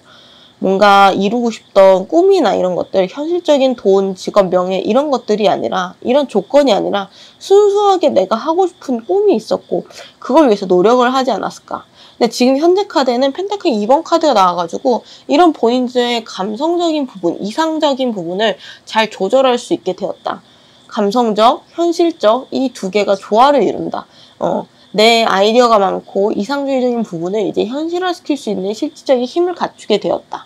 S1: 뭔가 이루고 싶던 꿈이나 이런 것들, 현실적인 돈, 직업, 명예 이런 것들이 아니라 이런 조건이 아니라 순수하게 내가 하고 싶은 꿈이 있었고 그걸 위해서 노력을 하지 않았을까. 근데 지금 현재 카드에는 펜타클 2번 카드가 나와가지고 이런 본인들의 감성적인 부분, 이상적인 부분을 잘 조절할 수 있게 되었다. 감성적, 현실적 이 두 개가 조화를 이룬다. 내 아이디어가 많고 이상주의적인 부분을 이제 현실화시킬 수 있는 실질적인 힘을 갖추게 되었다.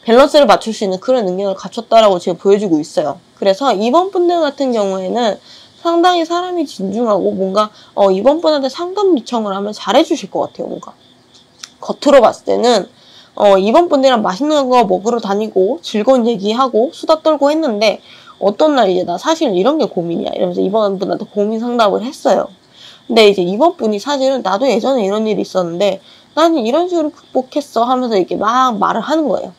S1: 밸런스를 맞출 수 있는 그런 능력을 갖췄다라고 지금 보여주고 있어요. 그래서 이번 분들 같은 경우에는 상당히 사람이 진중하고 뭔가 이번 분한테 상담 요청을 하면 잘해주실 것 같아요. 뭔가 겉으로 봤을 때는 이번 분들이랑 맛있는 거 먹으러 다니고 즐거운 얘기하고 수다 떨고 했는데 어떤 날 이제 나 사실 이런 게 고민이야 이러면서 이번 분한테 고민 상담을 했어요. 근데 이제 이번 분이 사실은 나도 예전에 이런 일이 있었는데 나는 이런 식으로 극복했어 하면서 이렇게 막 말을 하는 거예요.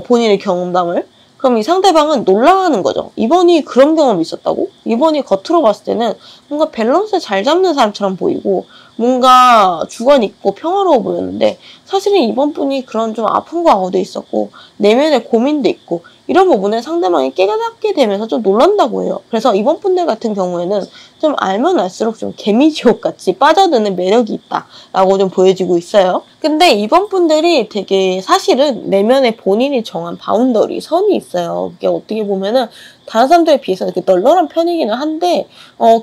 S1: 본인의 경험담을. 그럼 이 상대방은 놀라는 거죠. 이번이 그런 경험이 있었다고? 이번이 겉으로 봤을 때는 뭔가 밸런스 잘 잡는 사람처럼 보이고 뭔가 주관 있고 평화로워 보였는데 사실은 이번 분이 그런 좀 아픈 과거도 있었고 내면의 고민도 있고 이런 부분을 상대방이 깨닫게 되면서 좀 놀란다고 해요. 그래서 이번 분들 같은 경우에는 좀 알면 알수록 좀 개미지옥같이 빠져드는 매력이 있다라고 좀 보여지고 있어요. 근데 이번 분들이 되게 사실은 내면에 본인이 정한 바운더리, 선이 있어요. 이게 어떻게 보면은 다른 사람들에 비해서 이렇게 널널한 편이기는 한데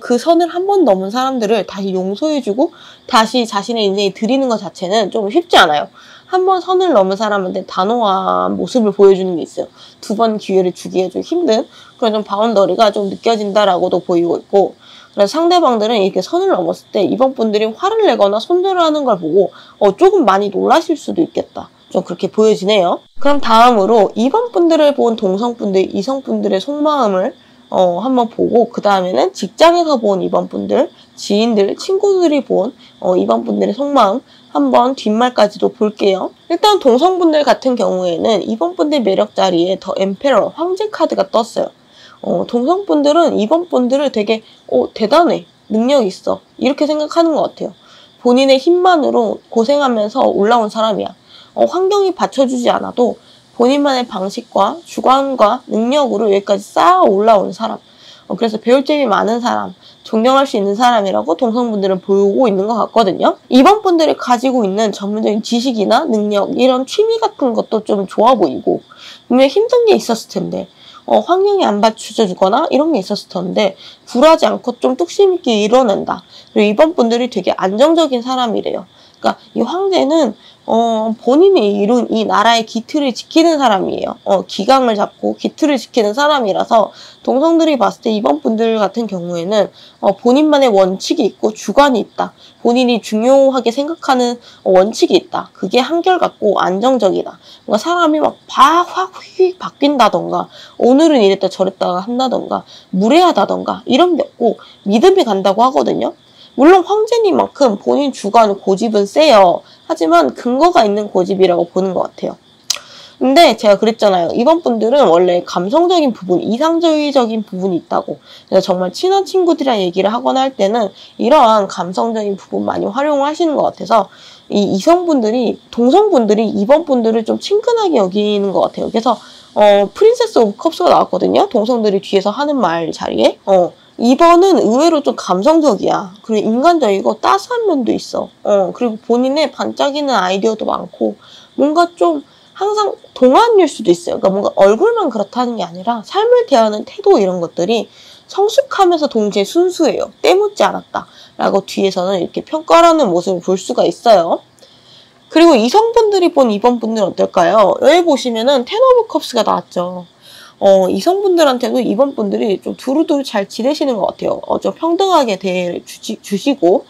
S1: 그 선을 한 번 넘은 사람들을 다시 용서해주고 다시 자신의 인생에 들이는 것 자체는 좀 쉽지 않아요. 한 번 선을 넘은 사람한테 단호한 모습을 보여주는 게 있어요. 두 번 기회를 주기에 좀 힘든 그런 좀 바운더리가 좀 느껴진다라고도 보이고 있고 그래서 상대방들은 이렇게 선을 넘었을 때 이번 분들이 화를 내거나 손절을 하는 걸 보고 조금 많이 놀라실 수도 있겠다. 좀 그렇게 보여지네요. 그럼 다음으로 2번 분들을 본 동성분들, 이성분들의 속마음을 한번 보고 그 다음에는 직장에서 본 2번 분들, 지인들, 친구들이 본 2번 분들의 속마음 한번 뒷말까지도 볼게요. 일단 동성분들 같은 경우에는 2번 분들 매력 자리에 더 엠페러, 황제 카드가 떴어요. 동성분들은 2번 분들을 되게 대단해, 능력 있어 이렇게 생각하는 것 같아요. 본인의 힘만으로 고생하면서 올라온 사람이야. 환경이 받쳐주지 않아도 본인만의 방식과 주관과 능력으로 여기까지 쌓아 올라온 사람. 그래서 배울 점이 많은 사람, 존경할 수 있는 사람이라고 동성분들은 보고 있는 것 같거든요. 2번 분들이 가지고 있는 전문적인 지식이나 능력, 이런 취미 같은 것도 좀 좋아 보이고 분명히 힘든 게 있었을 텐데 환경이 안 받쳐주거나 이런 게 있었을 텐데 굴하지 않고 좀 뚝심 있게 이뤄낸다. 그리고 2번 분들이 되게 안정적인 사람이래요. 그러니까 이 황제는 본인이 이룬 이 나라의 기틀을 지키는 사람이에요. 기강을 잡고 기틀을 지키는 사람이라서 동성들이 봤을 때 2번 분들 같은 경우에는 본인만의 원칙이 있고 주관이 있다. 본인이 중요하게 생각하는 원칙이 있다. 그게 한결같고 안정적이다. 뭔가 사람이 막 확 휙 바뀐다던가 오늘은 이랬다 저랬다 한다던가 무례하다던가 이런 게 없고 믿음이 간다고 하거든요. 물론 황제님만큼 본인 주관 고집은 세요. 하지만 근거가 있는 고집이라고 보는 것 같아요. 근데 제가 그랬잖아요. 이번 분들은 원래 감성적인 부분, 이상주의적인 부분이 있다고. 그래서 정말 친한 친구들이랑 얘기를 하거나 할 때는 이러한 감성적인 부분 많이 활용을 하시는 것 같아서 이 이성분들이, 동성분들이 이번 분들을 좀 친근하게 여기는 것 같아요. 그래서 프린세스 오브 컵스가 나왔거든요. 동성들이 뒤에서 하는 말 자리에. 2번은 의외로 좀 감성적이야. 그리고 인간적이고 따스한 면도 있어. 그리고 본인의 반짝이는 아이디어도 많고 뭔가 좀 항상 동안일 수도 있어요. 그러니까 뭔가 얼굴만 그렇다는 게 아니라 삶을 대하는 태도 이런 것들이 성숙하면서 동시에 순수해요. 때묻지 않았다. 라고 뒤에서는 이렇게 평가하는 모습을 볼 수가 있어요. 그리고 이성분들이 본 2번 분들은 어떨까요? 여기 보시면은 텐 오브 컵스가 나왔죠. 이성분들한테도 2번 분들이 좀 두루두루 잘 지내시는 것 같아요. 좀 평등하게 대해주시고,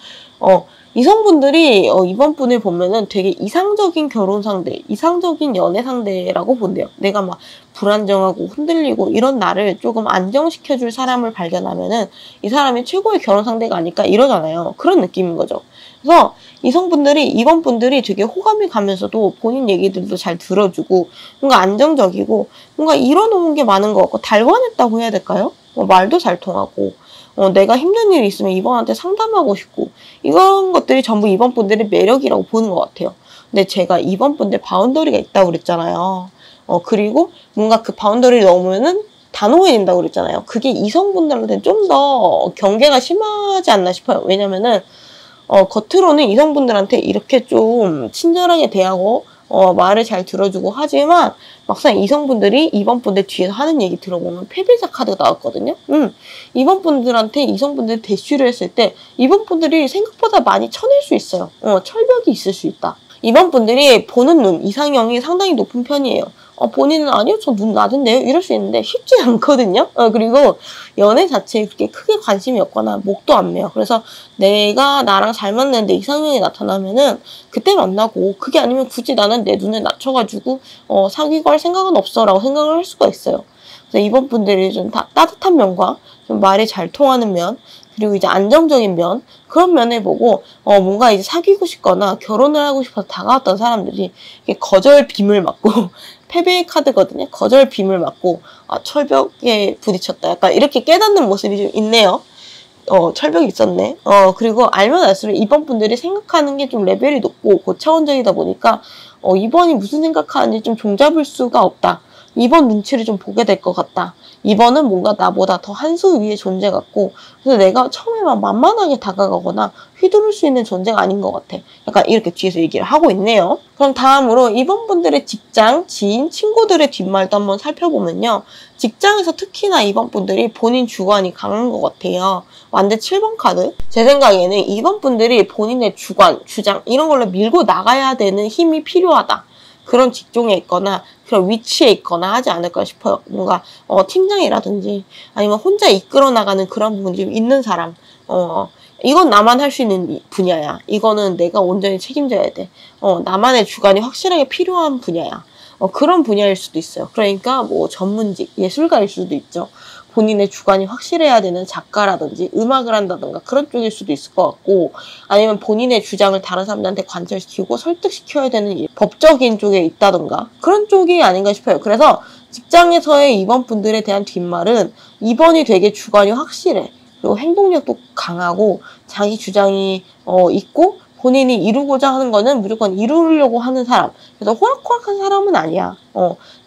S1: 이성분들이 2번 분을 보면은 되게 이상적인 결혼 상대, 이상적인 연애 상대라고 본대요. 내가 막 불안정하고 흔들리고 이런 나를 조금 안정시켜줄 사람을 발견하면은 이 사람이 최고의 결혼 상대가 아닐까 이러잖아요. 그런 느낌인 거죠. 그래서 이성분들이 2번 분들이 되게 호감이 가면서도 본인 얘기들도 잘 들어주고 뭔가 안정적이고 뭔가 이뤄놓은 게 많은 것 같고 달관했다고 해야 될까요? 말도 잘 통하고 내가 힘든 일이 있으면 2번한테 상담하고 싶고 이런 것들이 전부 2번 분들의 매력이라고 보는 것 같아요. 근데 제가 2번 분들 바운더리가 있다고 그랬잖아요. 그리고 뭔가 그 바운더리를 넘으면은 단호해진다고 그랬잖아요. 그게 이성분들한테는 좀 더 경계가 심하지 않나 싶어요. 왜냐면은 겉으로는 이성분들한테 이렇게 좀 친절하게 대하고 말을 잘 들어주고 하지만 막상 이성분들이 2번 분들 뒤에서 하는 얘기 들어보면 패배자 카드가 나왔거든요. 2번 분들한테 이성분들이 대쉬를 했을 때 2번 분들이 생각보다 많이 쳐낼 수 있어요. 철벽이 있을 수 있다. 2번 분들이 보는 눈, 이상형이 상당히 높은 편이에요. 본인은 아니요, 저 눈 낮은데요? 이럴 수 있는데 쉽지 않거든요. 그리고 연애 자체에 그렇게 크게 관심이 없거나 목도 안 메요. 그래서 내가 나랑 잘 맞는데 이상형이 나타나면은 그때 만나고 그게 아니면 굳이 나는 내 눈을 낮춰가지고 사귀고 할 생각은 없어 라고 생각을 할 수가 있어요. 그래서 이번 분들이 좀 따뜻한 면과 좀 말이 잘 통하는 면 그리고 이제 안정적인 면 그런 면을 보고 뭔가 이제 사귀고 싶거나 결혼을 하고 싶어서 다가왔던 사람들이 거절 빔을 맞고 패배의 카드거든요. 거절 빔을 맞고 철벽에 부딪혔다. 약간 이렇게 깨닫는 모습이 좀 있네요. 철벽이 있었네. 그리고 알면 알수록 2번 분들이 생각하는 게 좀 레벨이 높고 고차원적이다 보니까 2번이 무슨 생각하는지 좀 종잡을 수가 없다. 2번 눈치를 좀 보게 될 것 같다. 2번은 뭔가 나보다 더 한 수 위의 존재 같고 그래서 내가 처음에 막 만만하게 다가가거나 휘두를 수 있는 존재가 아닌 것 같아. 약간 이렇게 뒤에서 얘기를 하고 있네요. 그럼 다음으로 2번 분들의 직장, 지인, 친구들의 뒷말도 한번 살펴보면요. 직장에서 특히나 2번 분들이 본인 주관이 강한 것 같아요. 완전 7번 카드. 제 생각에는 2번 분들이 본인의 주관, 주장 이런 걸로 밀고 나가야 되는 힘이 필요하다. 그런 직종에 있거나 그런 위치에 있거나 하지 않을까 싶어요. 뭔가 팀장이라든지 아니면 혼자 이끌어 나가는 그런 부분이 좀 있는 사람 이건 나만 할 수 있는 분야야. 이거는 내가 온전히 책임져야 돼. 나만의 주관이 확실하게 필요한 분야야. 그런 분야일 수도 있어요. 그러니까 뭐 전문직, 예술가일 수도 있죠. 본인의 주관이 확실해야 되는 작가라든지 음악을 한다든가 그런 쪽일 수도 있을 것 같고, 아니면 본인의 주장을 다른 사람들한테 관철시키고 설득시켜야 되는 법적인 쪽에 있다든가 그런 쪽이 아닌가 싶어요. 그래서 직장에서의 임원분들에 대한 뒷말은 이번이 되게 주관이 확실해. 그리고 행동력도 강하고 자기 주장이 있고 본인이 이루고자 하는 거는 무조건 이루려고 하는 사람. 그래서 호락호락한 사람은 아니야.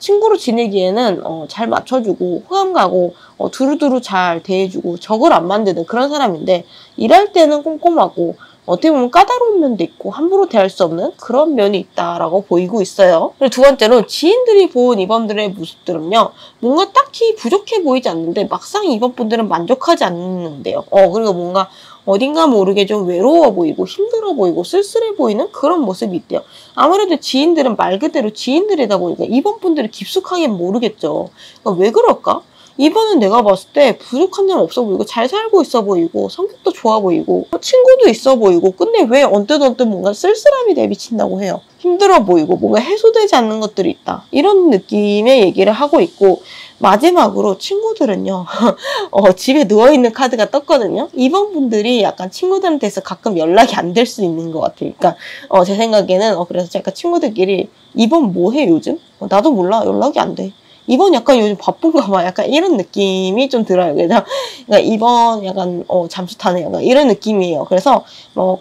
S1: 친구로 지내기에는 잘 맞춰주고 호감 가고 두루두루 잘 대해주고 적을 안 만드는 그런 사람인데, 일할 때는 꼼꼼하고 어떻게 보면 까다로운 면도 있고 함부로 대할 수 없는 그런 면이 있다라고 보이고 있어요. 그리고 두 번째로 지인들이 본 이번들의 모습들은요, 뭔가 딱히 부족해 보이지 않는데 막상 이번분들은 만족하지 않는데요. 그리고 뭔가 어딘가 모르게 좀 외로워 보이고 힘들어 보이고 쓸쓸해 보이는 그런 모습이 있대요. 아무래도 지인들은 말 그대로 지인들이다 보니까 이번분들이 깊숙하게 모르겠죠. 그러니까 왜 그럴까? 이번은 내가 봤을 때 부족한 점 없어 보이고 잘 살고 있어 보이고 성격도 좋아 보이고 친구도 있어 보이고, 근데 왜 언뜻 뭔가 쓸쓸함이 내비친다고 해요. 힘들어 보이고 뭔가 해소되지 않는 것들이 있다. 이런 느낌의 얘기를 하고 있고, 마지막으로 친구들은요. 집에 누워있는 카드가 떴거든요. 이번 분들이 약간 친구들한테서 가끔 연락이 안 될 수 있는 것 같아요. 그러니까 제 생각에는 그래서 제가 친구들끼리 이번 뭐 해 요즘? 나도 몰라. 연락이 안 돼. 이번 약간 요즘 바쁜가 봐. 약간 이런 느낌이 좀 들어요. 그래서 그러니까 이번 약간 잠수 타네. 약간 이런 느낌이에요. 그래서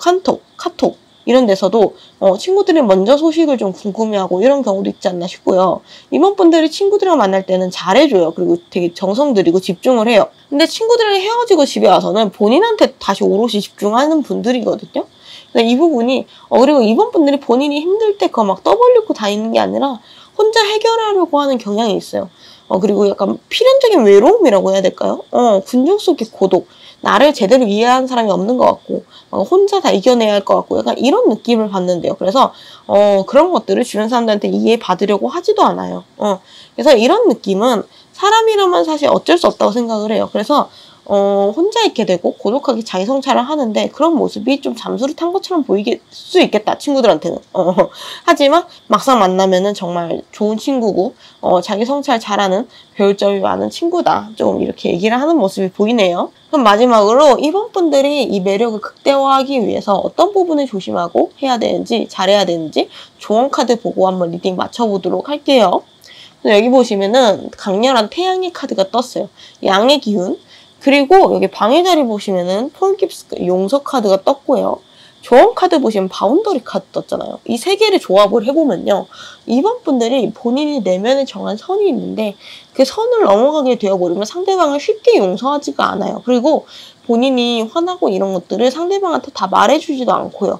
S1: 카톡 이런 데서도 친구들이 먼저 소식을 좀 궁금해하고 이런 경우도 있지 않나 싶고요. 임원분들이 친구들이랑 만날 때는 잘해줘요. 그리고 되게 정성 들이고 집중을 해요. 근데 친구들이랑 헤어지고 집에 와서는 본인한테 다시 오롯이 집중하는 분들이거든요. 그래서 이 부분이 그리고 임원분들이 본인이 힘들 때 그거 막 떠벌리고 다니는 게 아니라 혼자 해결하려고 하는 경향이 있어요. 그리고 약간 필연적인 외로움이라고 해야 될까요? 군중 속의 고독. 나를 제대로 이해하는 사람이 없는 것 같고 혼자 다 이겨내야 할 것 같고 약간 이런 느낌을 받는데요. 그래서 그런 것들을 주변 사람들한테 이해받으려고 하지도 않아요. 그래서 이런 느낌은 사람이라면 사실 어쩔 수 없다고 생각을 해요. 그래서 혼자 있게 되고 고독하게 자기 성찰을 하는데 그런 모습이 좀 잠수를 탄 것처럼 보이게 수 있겠다, 친구들한테는. 하지만 막상 만나면은 정말 좋은 친구고 자기 성찰 잘하는, 배울 점이 많은 친구다, 좀 이렇게 얘기를 하는 모습이 보이네요. 그럼 마지막으로 이번 분들이 이 매력을 극대화하기 위해서 어떤 부분을 조심하고 해야 되는지, 잘해야 되는지 조언 카드 보고 한번 리딩 맞춰보도록 할게요. 여기 보시면은 강렬한 태양의 카드가 떴어요. 양의 기운. 그리고 여기 방해 자리 보시면은 폴 깁스 용서 카드가 떴고요. 조언 카드 보시면 바운더리 카드 떴잖아요. 이 세 개를 조합을 해보면요, 이번 분들이 본인이 내면에 정한 선이 있는데 그 선을 넘어가게 되어버리면 상대방을 쉽게 용서하지가 않아요. 그리고 본인이 화나고 이런 것들을 상대방한테 다 말해주지도 않고요.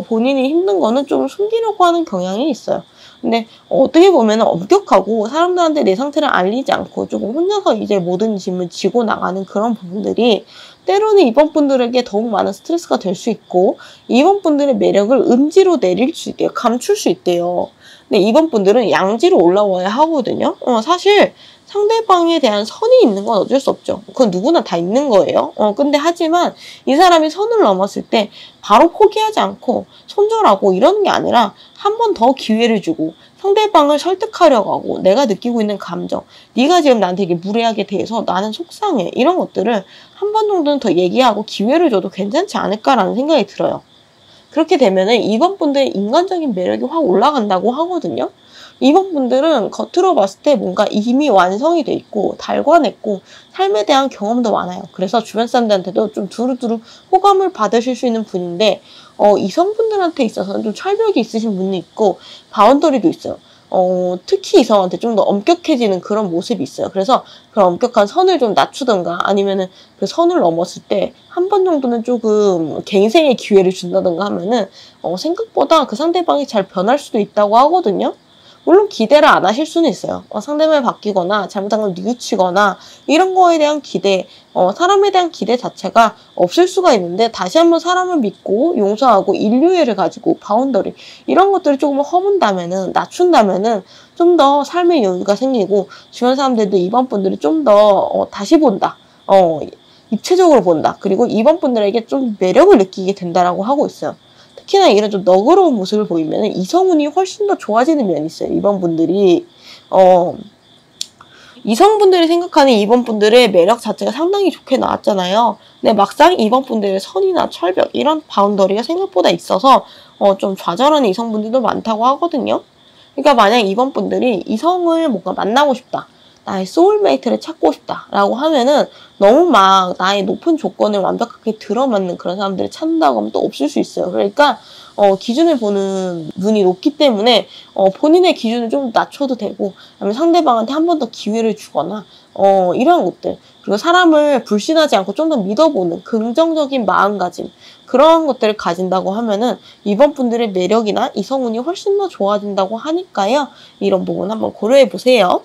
S1: 본인이 힘든 거는 좀 숨기려고 하는 경향이 있어요. 근데 어떻게 보면 엄격하고 사람들한테 내 상태를 알리지 않고 조금 혼자서 이제 모든 짐을 지고 나가는 그런 부분들이 때로는 이번 분들에게 더욱 많은 스트레스가 될 수 있고, 이번 분들의 매력을 음지로 내릴 수 있대요. 감출 수 있대요. 근데 이번 분들은 양지로 올라와야 하거든요. 사실 상대방에 대한 선이 있는 건 어쩔 수 없죠. 그건 누구나 다 있는 거예요. 근데 하지만 이 사람이 선을 넘었을 때 바로 포기하지 않고 손절하고 이러는 게 아니라 한 번 더 기회를 주고 상대방을 설득하려고 하고, 내가 느끼고 있는 감정, 네가 지금 나한테 이게 무례하게 대해서 나는 속상해, 이런 것들을 한 번 정도는 더 얘기하고 기회를 줘도 괜찮지 않을까라는 생각이 들어요. 그렇게 되면은 이번 분들의 인간적인 매력이 확 올라간다고 하거든요. 이번 분들은 겉으로 봤을 때 뭔가 이미 완성이 돼 있고 달관했고 삶에 대한 경험도 많아요. 그래서 주변 사람들한테도 좀 두루두루 호감을 받으실 수 있는 분인데, 이성분들한테 있어서는 좀 철벽이 있으신 분이 있고 바운더리도 있어요. 특히 이성한테 좀 더 엄격해지는 그런 모습이 있어요. 그래서 그런 엄격한 선을 좀 낮추든가 아니면은 그 선을 넘었을 때 한 번 정도는 조금 갱생의 기회를 준다든가 하면은 생각보다 그 상대방이 잘 변할 수도 있다고 하거든요. 물론 기대를 안 하실 수는 있어요. 상대방이 바뀌거나 잘못한 걸 뉘우치거나 이런 거에 대한 기대, 사람에 대한 기대 자체가 없을 수가 있는데, 다시 한번 사람을 믿고 용서하고 인류애를 가지고 바운더리 이런 것들을 조금 허문다면은, 낮춘다면은 좀 더 삶의 여유가 생기고 주변 사람들도 이번 분들이 좀 더 다시 본다. 입체적으로 본다. 그리고 2번 분들에게 좀 매력을 느끼게 된다라고 하고 있어요. 특히나 이런 좀 너그러운 모습을 보이면 이성운이 훨씬 더 좋아지는 면이 있어요. 2번 분들이 이성분들이 생각하는 2번 분들의 매력 자체가 상당히 좋게 나왔잖아요. 근데 막상 2번 분들의 선이나 철벽 이런 바운더리가 생각보다 있어서 좀 좌절하는 이성분들도 많다고 하거든요. 그러니까 만약 2번 분들이 이성을 뭔가 만나고 싶다. 나의 소울메이트를 찾고 싶다라고 하면은 너무 막 나의 높은 조건을 완벽하게 들어맞는 그런 사람들을 찾는다고 하면 또 없을 수 있어요. 그러니까 기준을 보는 눈이 높기 때문에 본인의 기준을 좀 낮춰도 되고, 아니면 상대방한테 한 번 더 기회를 주거나 이런 것들, 그리고 사람을 불신하지 않고 좀 더 믿어보는 긍정적인 마음가짐, 그런 것들을 가진다고 하면은 이번 분들의 매력이나 이성운이 훨씬 더 좋아진다고 하니까요. 이런 부분 한번 고려해 보세요.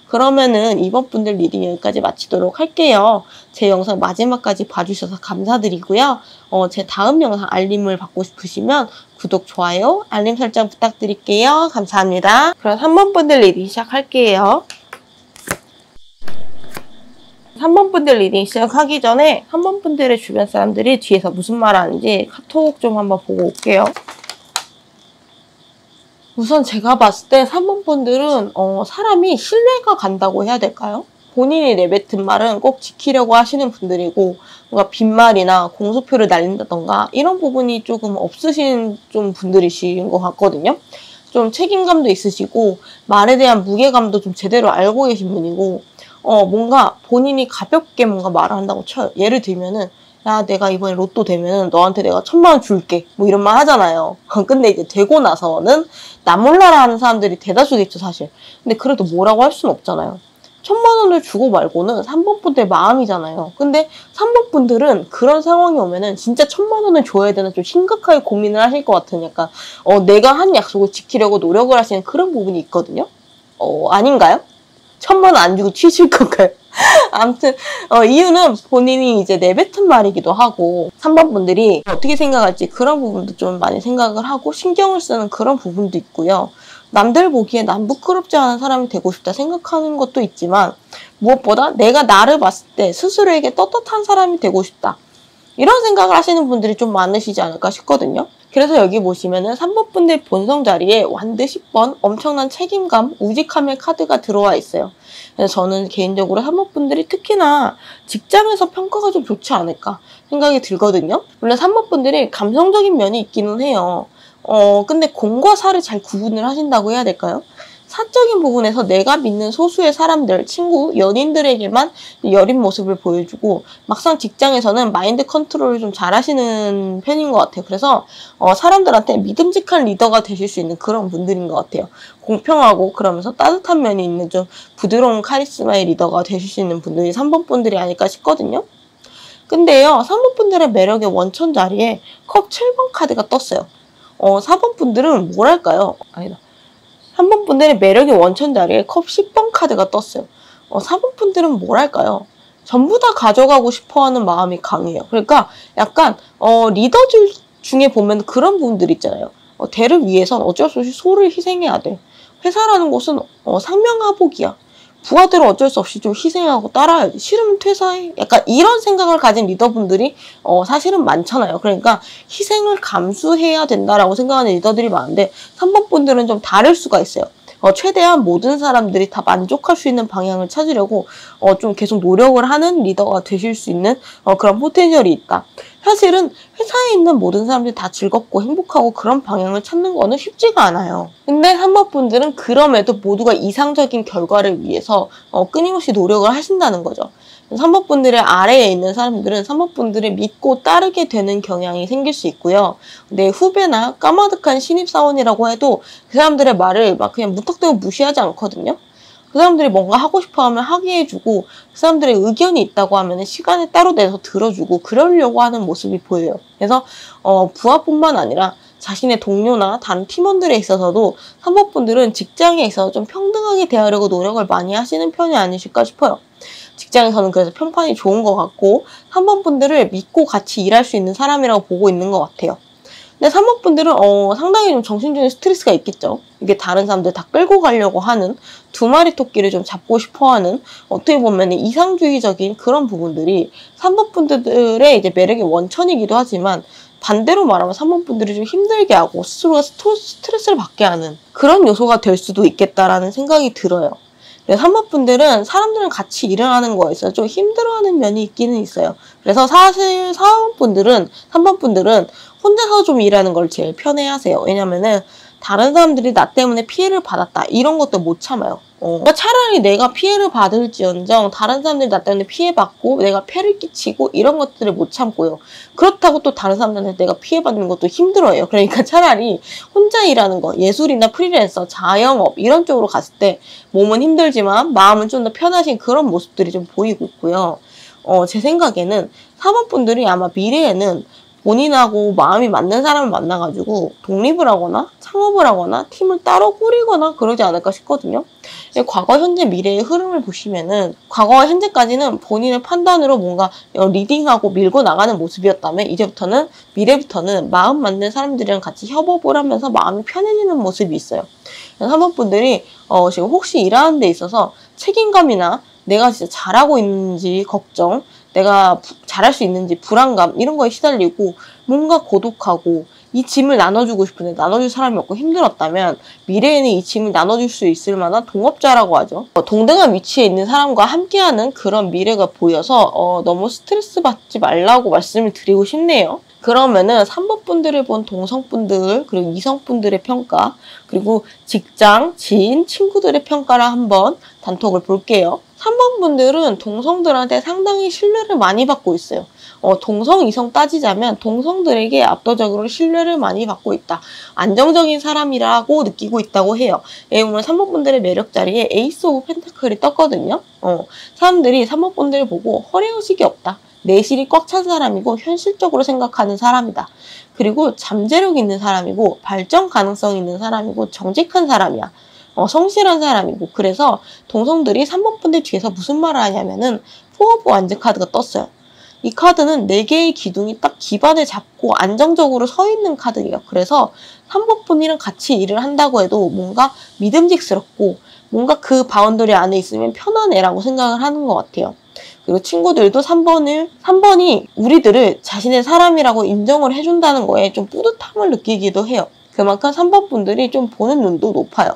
S1: 그러면은 이번 분들 리딩 여기까지 마치도록 할게요. 제 영상 마지막까지 봐주셔서 감사드리고요. 제 다음 영상 알림을 받고 싶으시면 구독, 좋아요, 알림 설정 부탁드릴게요. 감사합니다. 그럼 3번 분들 리딩 시작할게요. 3번 분들 리딩 시작하기 전에 3번 분들의 주변 사람들이 뒤에서 무슨 말 하는지 카톡 좀 한번 보고 올게요. 우선 제가 봤을 때 3번 분들은 사람이 신뢰가 간다고 해야 될까요? 본인이 내뱉은 말은 꼭 지키려고 하시는 분들이고, 뭔가 빈말이나 공수표를 날린다던가 이런 부분이 조금 없으신 좀 분들이신 것 같거든요. 좀 책임감도 있으시고 말에 대한 무게감도 좀 제대로 알고 계신 분이고, 뭔가 본인이 가볍게 뭔가 말을 한다고 쳐요. 예를 들면은, 야, 내가 이번에 로또 되면은 너한테 내가 1,000만 원 줄게. 뭐 이런 말 하잖아요. 근데 이제 되고 나서는 나 몰라라 하는 사람들이 대다수겠죠, 사실. 근데 그래도 뭐라고 할 수는 없잖아요. 1,000만 원을 주고 말고는 3번 분들 마음이잖아요. 근데 3번 분들은 그런 상황이 오면은 진짜 1,000만 원을 줘야 되나 좀 심각하게 고민을 하실 것 같은, 약간 내가 한 약속을 지키려고 노력을 하시는 그런 부분이 있거든요. 아닌가요? 1,000만 원 안 주고 튀실 건가요? 아무튼 이유는 본인이 이제 내뱉은 말이기도 하고, 3번 분들이 어떻게 생각할지 그런 부분도 좀 많이 생각을 하고 신경을 쓰는 그런 부분도 있고요. 남들 보기에 난 부끄럽지 않은 사람이 되고 싶다 생각하는 것도 있지만, 무엇보다 내가 나를 봤을 때 스스로에게 떳떳한 사람이 되고 싶다, 이런 생각을 하시는 분들이 좀 많으시지 않을까 싶거든요. 그래서 여기 보시면은 3번 분들 본성 자리에 완드 10번 엄청난 책임감, 우직함의 카드가 들어와 있어요. 그래서 저는 개인적으로 3번 분들이 특히나 직장에서 평가가 좀 좋지 않을까 생각이 들거든요. 물론 3번 분들이 감성적인 면이 있기는 해요. 근데 공과 사를 잘 구분을 하신다고 해야 될까요? 사적인 부분에서 내가 믿는 소수의 사람들, 친구, 연인들에게만 여린 모습을 보여주고, 막상 직장에서는 마인드 컨트롤을 좀 잘하시는 편인 것 같아요. 그래서 사람들한테 믿음직한 리더가 되실 수 있는 그런 분들인 것 같아요. 공평하고 그러면서 따뜻한 면이 있는 좀 부드러운 카리스마의 리더가 되실 수 있는 분들이 3번 분들이 아닐까 싶거든요. 근데요, 3번 분들의 매력의 원천 자리에 컵 7번 카드가 떴어요. 4번 분들은 뭐랄까요? 아니다. 3번 분들의 매력의 원천 자리에 컵 10번 카드가 떴어요. 4번 분들은 뭐랄까요? 전부 다 가져가고 싶어하는 마음이 강해요. 그러니까 약간 리더들 중에 보면 그런 분들 있잖아요. 대를 위해선 어쩔 수 없이 소를 희생해야 돼. 회사라는 곳은 상명하복이야. 부하들은 어쩔 수 없이 좀 희생하고 따라야지. 싫으면 퇴사해. 약간 이런 생각을 가진 리더분들이 사실은 많잖아요. 그러니까 희생을 감수해야 된다라고 생각하는 리더들이 많은데, 3번 분들은 좀 다를 수가 있어요. 최대한 모든 사람들이 다 만족할 수 있는 방향을 찾으려고 좀 계속 노력을 하는 리더가 되실 수 있는 그런 포텐셜이 있다. 사실은 회사에 있는 모든 사람들이 다 즐겁고 행복하고 그런 방향을 찾는 거는 쉽지가 않아요. 근데 3번 분들은 그럼에도 모두가 이상적인 결과를 위해서 끊임없이 노력을 하신다는 거죠. 3번 분들의 아래에 있는 사람들은 3번 분들을 믿고 따르게 되는 경향이 생길 수 있고요. 내 후배나 까마득한 신입사원이라고 해도 그 사람들의 말을 막 그냥 무턱대고 무시하지 않거든요. 그 사람들이 뭔가 하고 싶어 하면 하게 해주고, 그 사람들의 의견이 있다고 하면 시간을 따로 내서 들어주고 그러려고 하는 모습이 보여요. 그래서 부하뿐만 아니라 자신의 동료나 다른 팀원들에 있어서도 3번 분들은 직장에 있어서 좀 평등하게 대하려고 노력을 많이 하시는 편이 아니실까 싶어요. 직장에서는 그래서 평판이 좋은 것 같고 3번 분들을 믿고 같이 일할 수 있는 사람이라고 보고 있는 것 같아요. 근데 3번 분들은 상당히 좀 정신적인 스트레스가 있겠죠. 이게 다른 사람들 다 끌고 가려고 하는 두 마리 토끼를 좀 잡고 싶어하는 어떻게 보면 이상주의적인 그런 부분들이 3번 분들의 이제 매력의 원천이기도 하지만 반대로 말하면 3번 분들이 좀 힘들게 하고 스스로가 스트레스를 받게 하는 그런 요소가 될 수도 있겠다라는 생각이 들어요. 3번 분들은 사람들이랑 같이 일을 하는 거에 있어서 좀 힘들어하는 면이 있기는 있어요. 그래서 사실 3번 분들은 혼자서 좀 일하는 걸 제일 편해하세요. 왜냐면은 다른 사람들이 나 때문에 피해를 받았다 이런 것도 못 참아요. 그러니까 차라리 내가 피해를 받을지언정 다른 사람들이 나 때문에 피해받고 내가 폐를 끼치고 이런 것들을 못 참고요. 그렇다고 또 다른 사람들한테 내가 피해받는 것도 힘들어요. 그러니까 차라리 혼자 일하는 거, 예술이나 프리랜서, 자영업 이런 쪽으로 갔을 때 몸은 힘들지만 마음은 좀 더 편하신 그런 모습들이 좀 보이고 있고요. 제 생각에는 4번 분들이 아마 미래에는 본인하고 마음이 맞는 사람을 만나가지고 독립을 하거나 창업을 하거나 팀을 따로 꾸리거나 그러지 않을까 싶거든요. 과거, 현재, 미래의 흐름을 보시면은 과거와 현재까지는 본인의 판단으로 뭔가 리딩하고 밀고 나가는 모습이었다면 이제부터는 미래부터는 마음 맞는 사람들이랑 같이 협업을 하면서 마음이 편해지는 모습이 있어요. 사모분들이 지금 혹시 일하는 데 있어서 책임감이나 내가 진짜 잘하고 있는지 걱정, 내가 잘할 수 있는지 불안감 이런 거에 시달리고 뭔가 고독하고 이 짐을 나눠주고 싶은데 나눠줄 사람이 없고 힘들었다면 미래에는 이 짐을 나눠줄 수 있을 만한 동업자라고 하죠. 동등한 위치에 있는 사람과 함께하는 그런 미래가 보여서 너무 스트레스 받지 말라고 말씀을 드리고 싶네요. 그러면은 3번 분들을 본 동성분들 그리고 이성분들의 평가 그리고 직장, 지인, 친구들의 평가를 한번 단톡을 볼게요. 3번 분들은 동성들한테 상당히 신뢰를 많이 받고 있어요. 동성, 이성 따지자면 동성들에게 압도적으로 신뢰를 많이 받고 있다. 안정적인 사람이라고 느끼고 있다고 해요. 예, 오늘 3번 분들의 매력 자리에 에이스 오브 펜타클이 떴거든요. 사람들이 3번 분들을 보고 허례의식이 없다. 내실이 꽉 찬 사람이고 현실적으로 생각하는 사람이다. 그리고 잠재력 있는 사람이고 발전 가능성 있는 사람이고 정직한 사람이야. 성실한 사람이고 그래서 동성들이 3번 분들 뒤에서 무슨 말을 하냐면은 4 오브 완즈 카드가 떴어요. 이 카드는 4개의 기둥이 딱 기반을 잡고 안정적으로 서 있는 카드예요. 그래서 3번 분이랑 같이 일을 한다고 해도 뭔가 믿음직스럽고 뭔가 그 바운더리 안에 있으면 편한 애라고 생각을 하는 것 같아요. 그리고 친구들도 3번이 우리들을 자신의 사람이라고 인정을 해준다는 거에 좀 뿌듯함을 느끼기도 해요. 그만큼 3번 분들이 좀 보는 눈도 높아요.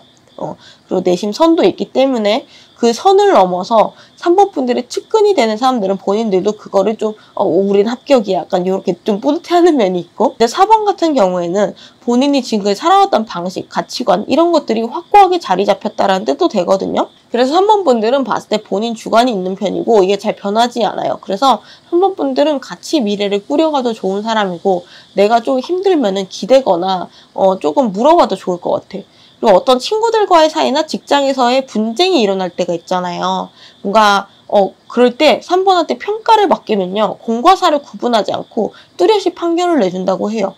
S1: 그리고 내심 선도 있기 때문에 그 선을 넘어서 3번 분들의 측근이 되는 사람들은 본인들도 그거를 좀 우린 합격이야 약간 이렇게 좀 뿌듯해하는 면이 있고 근데 4번 같은 경우에는 본인이 지금까지 살아왔던 방식, 가치관 이런 것들이 확고하게 자리 잡혔다라는 뜻도 되거든요. 그래서 3번 분들은 봤을 때 본인 주관이 있는 편이고 이게 잘 변하지 않아요. 그래서 3번 분들은 같이 미래를 꾸려가도 좋은 사람이고 내가 좀 힘들면은 기대거나 조금 물어봐도 좋을 것 같아. 그리고 어떤 친구들과의 사이나 직장에서의 분쟁이 일어날 때가 있잖아요. 뭔가 그럴 때 3번한테 평가를 맡기면요. 공과 사를 구분하지 않고 뚜렷이 판결을 내준다고 해요.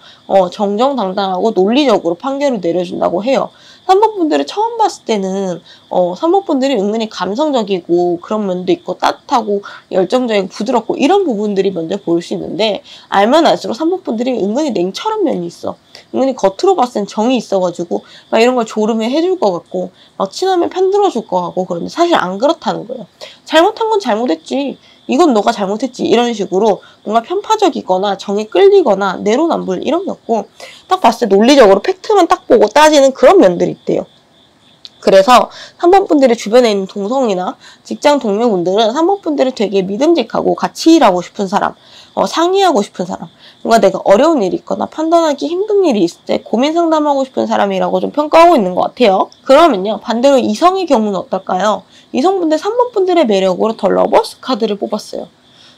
S1: 정정당당하고 논리적으로 판결을 내려준다고 해요. 3번 분들을 처음 봤을 때는 3번 분들이 은근히 감성적이고 그런 면도 있고 따뜻하고 열정적이고 부드럽고 이런 부분들이 먼저 보일 수 있는데 알면 알수록 3번 분들이 은근히 냉철한 면이 있어. 은근히 겉으로 봤을 땐 정이 있어가지고 막 이런 걸 조르면 해줄 것 같고 막 친하면 편들어줄 것 같고 그런데 사실 안 그렇다는 거예요. 잘못한 건 잘못했지. 이건 너가 잘못했지. 이런 식으로 뭔가 편파적이거나 정이 끌리거나 내로남불 이런 게 없고 딱 봤을 때 논리적으로 팩트만 딱 보고 따지는 그런 면들이 있대요. 그래서 3번 분들의 주변에 있는 동성이나 직장 동료분들은 3번 분들을 되게 믿음직하고 같이 일하고 싶은 사람, 상의하고 싶은 사람, 뭔가 내가 어려운 일이 있거나 판단하기 힘든 일이 있을 때 고민 상담하고 싶은 사람이라고 좀 평가하고 있는 것 같아요. 그러면요, 반대로 이성의 경우는 어떨까요? 이성분들 3번 분들의 매력으로 더 러버스 카드를 뽑았어요.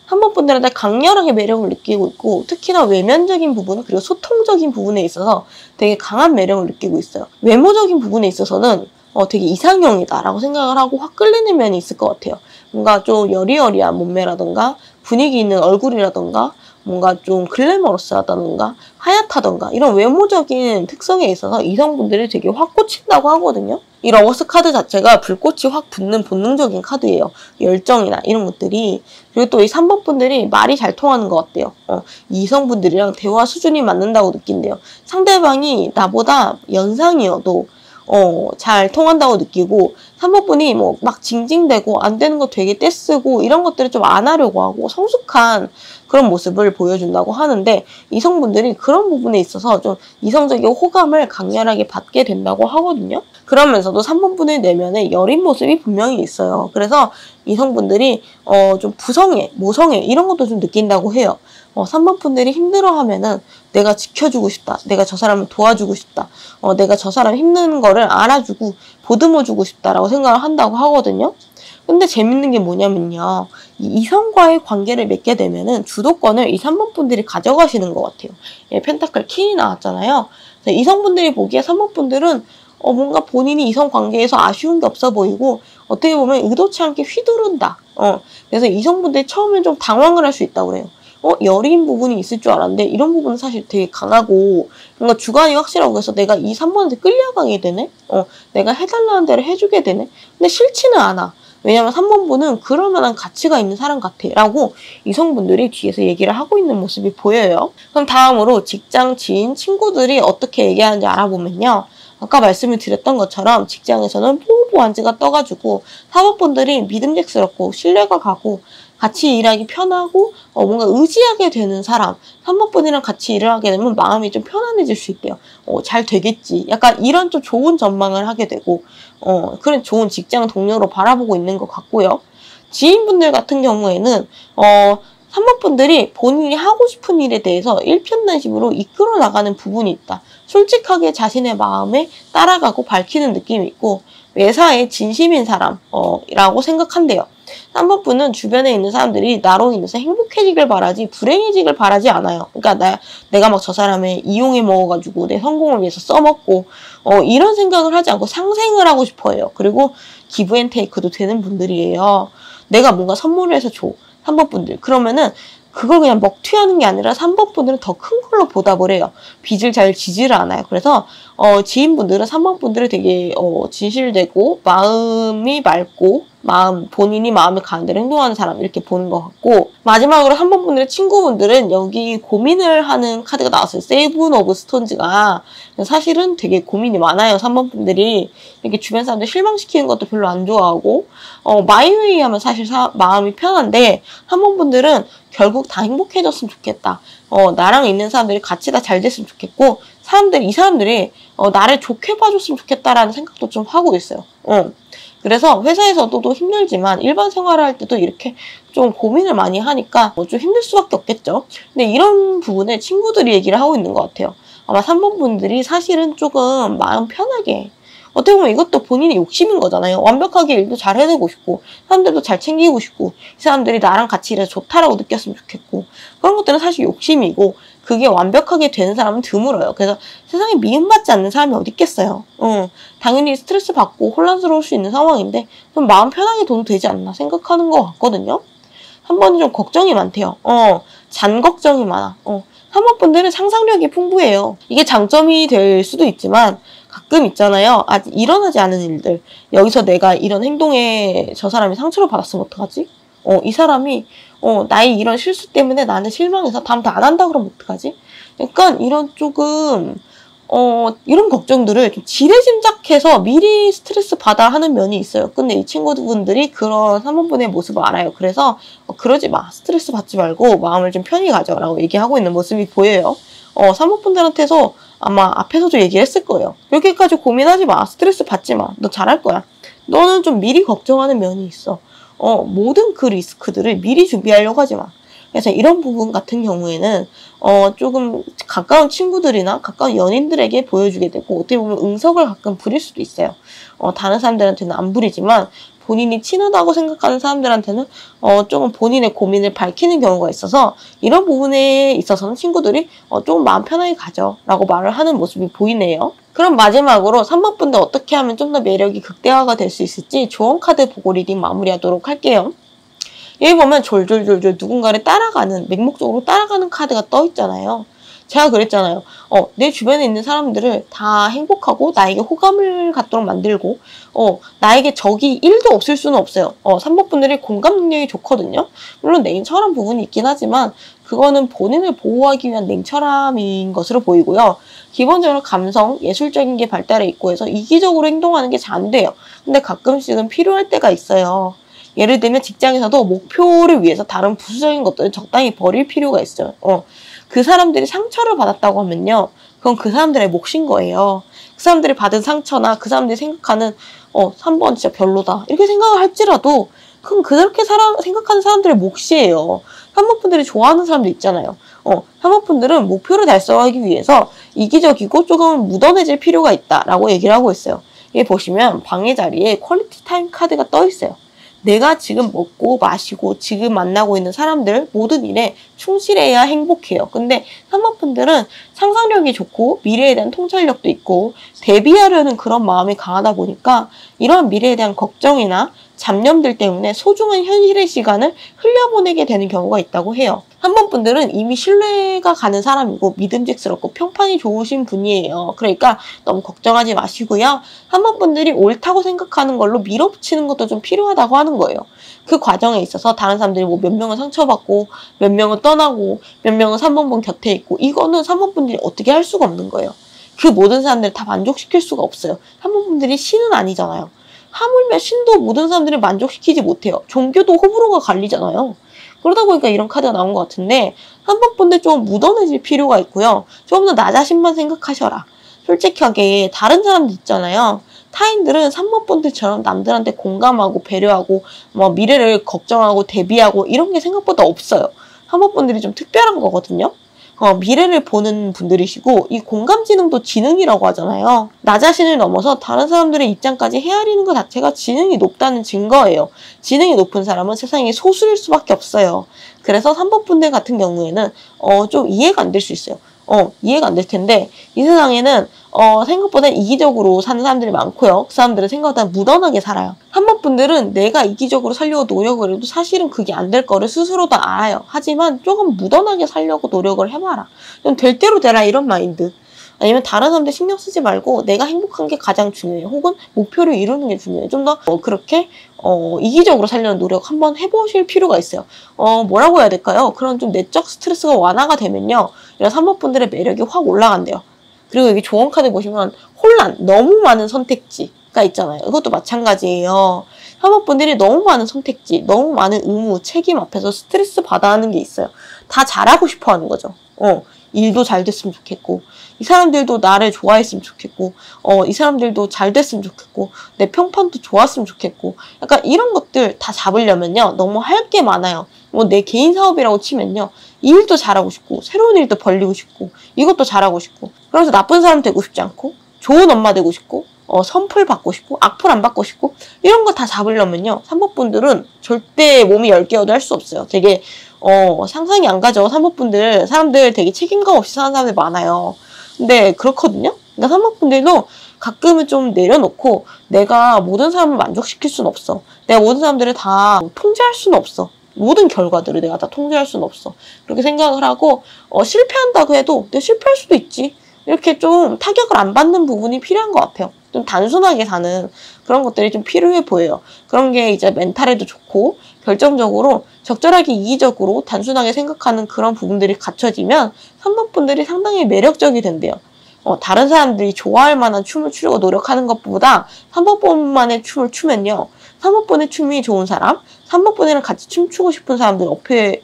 S1: 3번 분들한테 강렬하게 매력을 느끼고 있고 특히나 외면적인 부분 그리고 소통적인 부분에 있어서 되게 강한 매력을 느끼고 있어요. 외모적인 부분에 있어서는 되게 이상형이다라고 생각을 하고 확 끌리는 면이 있을 것 같아요. 뭔가 좀 여리여리한 몸매라던가 분위기 있는 얼굴이라던가 뭔가 좀 글래머러스하다던가 하얗다던가 이런 외모적인 특성에 있어서 이성분들이 되게 확 꽂힌다고 하거든요. 이 러버스 카드 자체가 불꽃이 확 붙는 본능적인 카드예요. 열정이나 이런 것들이. 그리고 또 이 3번 분들이 말이 잘 통하는 것 같대요. 이성분들이랑 대화 수준이 맞는다고 느낀대요. 상대방이 나보다 연상이어도 잘 통한다고 느끼고 3번 분이 뭐 막 징징대고 안 되는 거 되게 떼쓰고 이런 것들을 좀 안 하려고 하고 성숙한 그런 모습을 보여준다고 하는데 이성분들이 그런 부분에 있어서 좀 이성적인 호감을 강렬하게 받게 된다고 하거든요. 그러면서도 3번 분의 내면에 여린 모습이 분명히 있어요. 그래서 이성분들이 좀 부성애, 모성애 이런 것도 좀 느낀다고 해요. 3번 분들이 힘들어하면은 내가 지켜주고 싶다. 내가 저 사람을 도와주고 싶다. 내가 저 사람 힘든 거를 알아주고 보듬어주고 싶다라고 생각을 한다고 하거든요. 근데 재밌는 게 뭐냐면요. 이 이성과의 관계를 맺게 되면은 주도권을 이 3번 분들이 가져가시는 것 같아요. 예, 펜타클 킹이 나왔잖아요. 이성분들이 보기에 3번 분들은 뭔가 본인이 이성 관계에서 아쉬운 게 없어 보이고 어떻게 보면 의도치 않게 휘두른다. 그래서 이성분들이 처음엔 좀 당황을 할 수 있다고 그래요. 여린 부분이 있을 줄 알았는데 이런 부분은 사실 되게 강하고 뭔가 주관이 확실하고 해서 내가 이 3번한테 끌려가게 되네? 내가 해달라는 대로 해주게 되네? 근데 싫지는 않아. 왜냐면 3번 분은 그럴 만한 가치가 있는 사람 같아 라고 이성분들이 뒤에서 얘기를 하고 있는 모습이 보여요. 그럼 다음으로 직장, 지인, 친구들이 어떻게 얘기하는지 알아보면요. 아까 말씀을 드렸던 것처럼 직장에서는 뽀뽀한지가 떠가지고 4번 분들이 믿음직스럽고 신뢰가 가고 같이 일하기 편하고 뭔가 의지하게 되는 사람 3번 분이랑 같이 일을 하게 되면 마음이 좀 편안해질 수 있대요. 잘 되겠지. 약간 이런 좀 좋은 전망을 하게 되고 그런 좋은 직장 동료로 바라보고 있는 것 같고요. 지인분들 같은 경우에는 3번 분들이 본인이 하고 싶은 일에 대해서 일편단심으로 이끌어 나가는 부분이 있다. 솔직하게 자신의 마음에 따라가고 밝히는 느낌이 있고 매사에 진심인 사람이라고 생각한대요. 3번 분은 주변에 있는 사람들이 나로 인해서 행복해지길 바라지 불행해지길 바라지 않아요. 그러니까 내가 막 저 사람을 이용해 먹어가지고 내 성공을 위해서 써먹고 이런 생각을 하지 않고 상생을 하고 싶어 해요. 그리고 기브앤테이크도 되는 분들이에요. 내가 뭔가 선물을 해서 줘. 3번 분들. 그러면은 그걸 그냥 먹튀하는 게 아니라 3번 분들은 더 큰 걸로 보답을 해요. 빚을 잘 지지를 않아요. 그래서 지인분들은 3번 분들이 되게 진실되고 마음이 맑고 본인이 마음에 가는 대로 행동하는 사람 이렇게 보는 것 같고 마지막으로 3번 분들의 친구분들은 여기 고민을 하는 카드가 나왔어요. 세븐 오브 스톤즈가 사실은 되게 고민이 많아요. 3번 분들이 이렇게 주변 사람들 실망시키는 것도 별로 안 좋아하고 마이웨이 하면 사실 마음이 편한데 3번 분들은 결국 다 행복해졌으면 좋겠다. 나랑 있는 사람들이 같이 다 잘 됐으면 좋겠고 이 사람들이 나를 좋게 봐줬으면 좋겠다라는 생각도 좀 하고 있어요. 그래서 회사에서도 힘들지만 일반 생활을 할 때도 이렇게 좀 고민을 많이 하니까 좀 힘들 수밖에 없겠죠. 근데 이런 부분에 친구들이 얘기를 하고 있는 것 같아요. 아마 3번 분들이 사실은 조금 마음 편하게 어떻게 보면 이것도 본인의 욕심인 거잖아요. 완벽하게 일도 잘 해내고 싶고 사람들도 잘 챙기고 싶고 이 사람들이 나랑 같이 일해서 좋다라고 느꼈으면 좋겠고 그런 것들은 사실 욕심이고 그게 완벽하게 되는 사람은 드물어요. 그래서 세상에 미움받지 않는 사람이 어디 있겠어요. 당연히 스트레스 받고 혼란스러울 수 있는 상황인데 좀 마음 편하게 둬도 되지 않나 생각하는 것 같거든요. 3번은 좀 걱정이 많대요. 잔 걱정이 많아. 3번 분들은 상상력이 풍부해요. 이게 장점이 될 수도 있지만 가끔 있잖아요. 아직 일어나지 않은 일들. 여기서 내가 이런 행동에 저 사람이 상처를 받았으면 어떡하지? 이 사람이 나의 이런 실수 때문에 나한테 실망해서 다음부터 안 한다 그러면 어떡하지? 약간 이런 조금 이런 걱정들을 좀 지레짐작해서 미리 스트레스 받아 하는 면이 있어요. 근데 이 친구분들이 그런 3번분의 모습을 알아요. 그래서 그러지 마. 스트레스 받지 말고 마음을 좀 편히 가져라고 얘기하고 있는 모습이 보여요. 3번분들한테서 아마 앞에서도 얘기를 했을 거예요. 여기까지 고민하지 마. 스트레스 받지 마. 너 잘할 거야. 너는 좀 미리 걱정하는 면이 있어. 모든 그 리스크들을 미리 준비하려고 하지 마. 그래서 이런 부분 같은 경우에는 조금 가까운 친구들이나 가까운 연인들에게 보여주게 되고 어떻게 보면 응석을 가끔 부릴 수도 있어요. 다른 사람들한테는 안 부리지만 본인이 친하다고 생각하는 사람들한테는 조금 본인의 고민을 밝히는 경우가 있어서 이런 부분에 있어서는 친구들이 조금 마음 편하게 가져 라고 말을 하는 모습이 보이네요. 그럼 마지막으로 3번 분들 어떻게 하면 좀 더 매력이 극대화가 될 수 있을지 조언 카드 보고 리딩 마무리하도록 할게요. 여기 보면 졸졸졸졸 누군가를 따라가는, 맹목적으로 따라가는 카드가 떠 있잖아요. 제가 그랬잖아요. 내 주변에 있는 사람들을 다 행복하고 나에게 호감을 갖도록 만들고 나에게 적이 1도 없을 수는 없어요. 3번 분들이 공감 능력이 좋거든요. 물론 냉철한 부분이 있긴 하지만 그거는 본인을 보호하기 위한 냉철함인 것으로 보이고요. 기본적으로 감성, 예술적인 게 발달해 있고 해서 이기적으로 행동하는 게 잘 안 돼요. 근데 가끔씩은 필요할 때가 있어요. 예를 들면 직장에서도 목표를 위해서 다른 부수적인 것들을 적당히 버릴 필요가 있어요. 그 사람들이 상처를 받았다고 하면요. 그건 그 사람들의 몫인 거예요. 그 사람들이 받은 상처나 그 사람들이 생각하는 3번 진짜 별로다 이렇게 생각을 할지라도 그건 그렇게 생각하는 사람들의 몫이에요. 3번 분들이 좋아하는 사람도 있잖아요. 3번 분들은 목표를 달성하기 위해서 이기적이고 조금 묻어내질 필요가 있다라고 얘기를 하고 있어요. 여기 보시면 방해 자리에 퀄리티 타임 카드가 떠 있어요. 내가 지금 먹고 마시고 지금 만나고 있는 사람들 모든 일에 충실해야 행복해요. 근데 3번 분들은 상상력이 좋고 미래에 대한 통찰력도 있고 대비하려는 그런 마음이 강하다 보니까 이런 미래에 대한 걱정이나 잡념들 때문에 소중한 현실의 시간을 흘려보내게 되는 경우가 있다고 해요. 3번 분들은 이미 신뢰가 가는 사람이고 믿음직스럽고 평판이 좋으신 분이에요. 그러니까 너무 걱정하지 마시고요. 3번 분들이 옳다고 생각하는 걸로 밀어붙이는 것도 좀 필요하다고 하는 거예요. 그 과정에 있어서 다른 사람들이 뭐 몇 명은 상처받고 몇 명은 떠나고 몇 명은 3번 분 곁에 있고 이거는 3번 분들이 어떻게 할 수가 없는 거예요. 그 모든 사람들을 다 만족시킬 수가 없어요. 3번 분들이 신은 아니잖아요. 하물며 신도 모든 사람들을 만족시키지 못해요. 종교도 호불호가 갈리잖아요. 그러다 보니까 이런 카드가 나온 것 같은데 3번 분들 좀 묻어내질 필요가 있고요. 좀 더 나 자신만 생각하셔라. 솔직하게 다른 사람들 있잖아요. 타인들은 3번 분들처럼 남들한테 공감하고 배려하고 뭐 미래를 걱정하고 대비하고 이런 게 생각보다 없어요. 3번 분들이 좀 특별한 거거든요. 미래를 보는 분들이시고 이 공감지능도 지능이라고 하잖아요. 나 자신을 넘어서 다른 사람들의 입장까지 헤아리는 것 자체가 지능이 높다는 증거예요. 지능이 높은 사람은 세상에 소수일 수밖에 없어요. 그래서 3번 분들 같은 경우에는 좀 이해가 안 될 수 있어요. 이해가 안 될 텐데 이 세상에는 생각보다 이기적으로 사는 사람들이 많고요. 그 사람들은 생각보다 무던하게 살아요. 3번 분들은 내가 이기적으로 살려고 노력을 해도 사실은 그게 안 될 거를 스스로도 알아요. 하지만 조금 무던하게 살려고 노력을 해봐라. 좀 될 대로 되라 이런 마인드. 아니면 다른 사람들 신경 쓰지 말고 내가 행복한 게 가장 중요해. 혹은 목표를 이루는 게 중요해. 좀 더 그렇게 이기적으로 살려는 노력 한번 해보실 필요가 있어요. 뭐라고 해야 될까요? 그런 좀 내적 스트레스가 완화가 되면요. 이런 3번 분들의 매력이 확 올라간대요. 그리고 여기 조언 카드 보시면 혼란, 너무 많은 선택지가 있잖아요. 이것도 마찬가지예요. 3번 분들이 너무 많은 선택지, 너무 많은 의무, 책임 앞에서 스트레스 받아 하는 게 있어요. 다 잘하고 싶어 하는 거죠. 일도 잘 됐으면 좋겠고 이 사람들도 나를 좋아했으면 좋겠고 이 사람들도 잘 됐으면 좋겠고 내 평판도 좋았으면 좋겠고 약간 이런 것들 다 잡으려면요. 너무 할 게 많아요. 뭐 내 개인 사업이라고 치면요. 이 일도 잘하고 싶고 새로운 일도 벌리고 싶고 이것도 잘하고 싶고 그래서 나쁜 사람 되고 싶지 않고 좋은 엄마 되고 싶고 선풀 받고 싶고 악플 안 받고 싶고 이런 거 다 잡으려면요. 3번 분들은 절대 몸이 10개여도 할 수 없어요. 되게 상상이 안 가죠. 3번 분들 사람들 되게 책임감 없이 사는 사람들 많아요. 근데 그렇거든요. 그러니까 3번 분들도 가끔은 좀 내려놓고 내가 모든 사람을 만족시킬 수는 없어. 내가 모든 사람들을 다 통제할 수는 없어. 모든 결과들을 내가 다 통제할 수는 없어. 그렇게 생각을 하고 실패한다고 해도 내가 실패할 수도 있지. 이렇게 좀 타격을 안 받는 부분이 필요한 것 같아요. 좀 단순하게 사는 그런 것들이 좀 필요해 보여요. 그런 게 이제 멘탈에도 좋고 결정적으로 적절하게 이기적으로 단순하게 생각하는 그런 부분들이 갖춰지면 3번 분들이 상당히 매력적이 된대요. 다른 사람들이 좋아할 만한 춤을 추려고 노력하는 것보다 3번 분만의 춤을 추면요. 3번 분의 춤이 좋은 사람, 3번 분이랑 같이 춤추고 싶은 사람들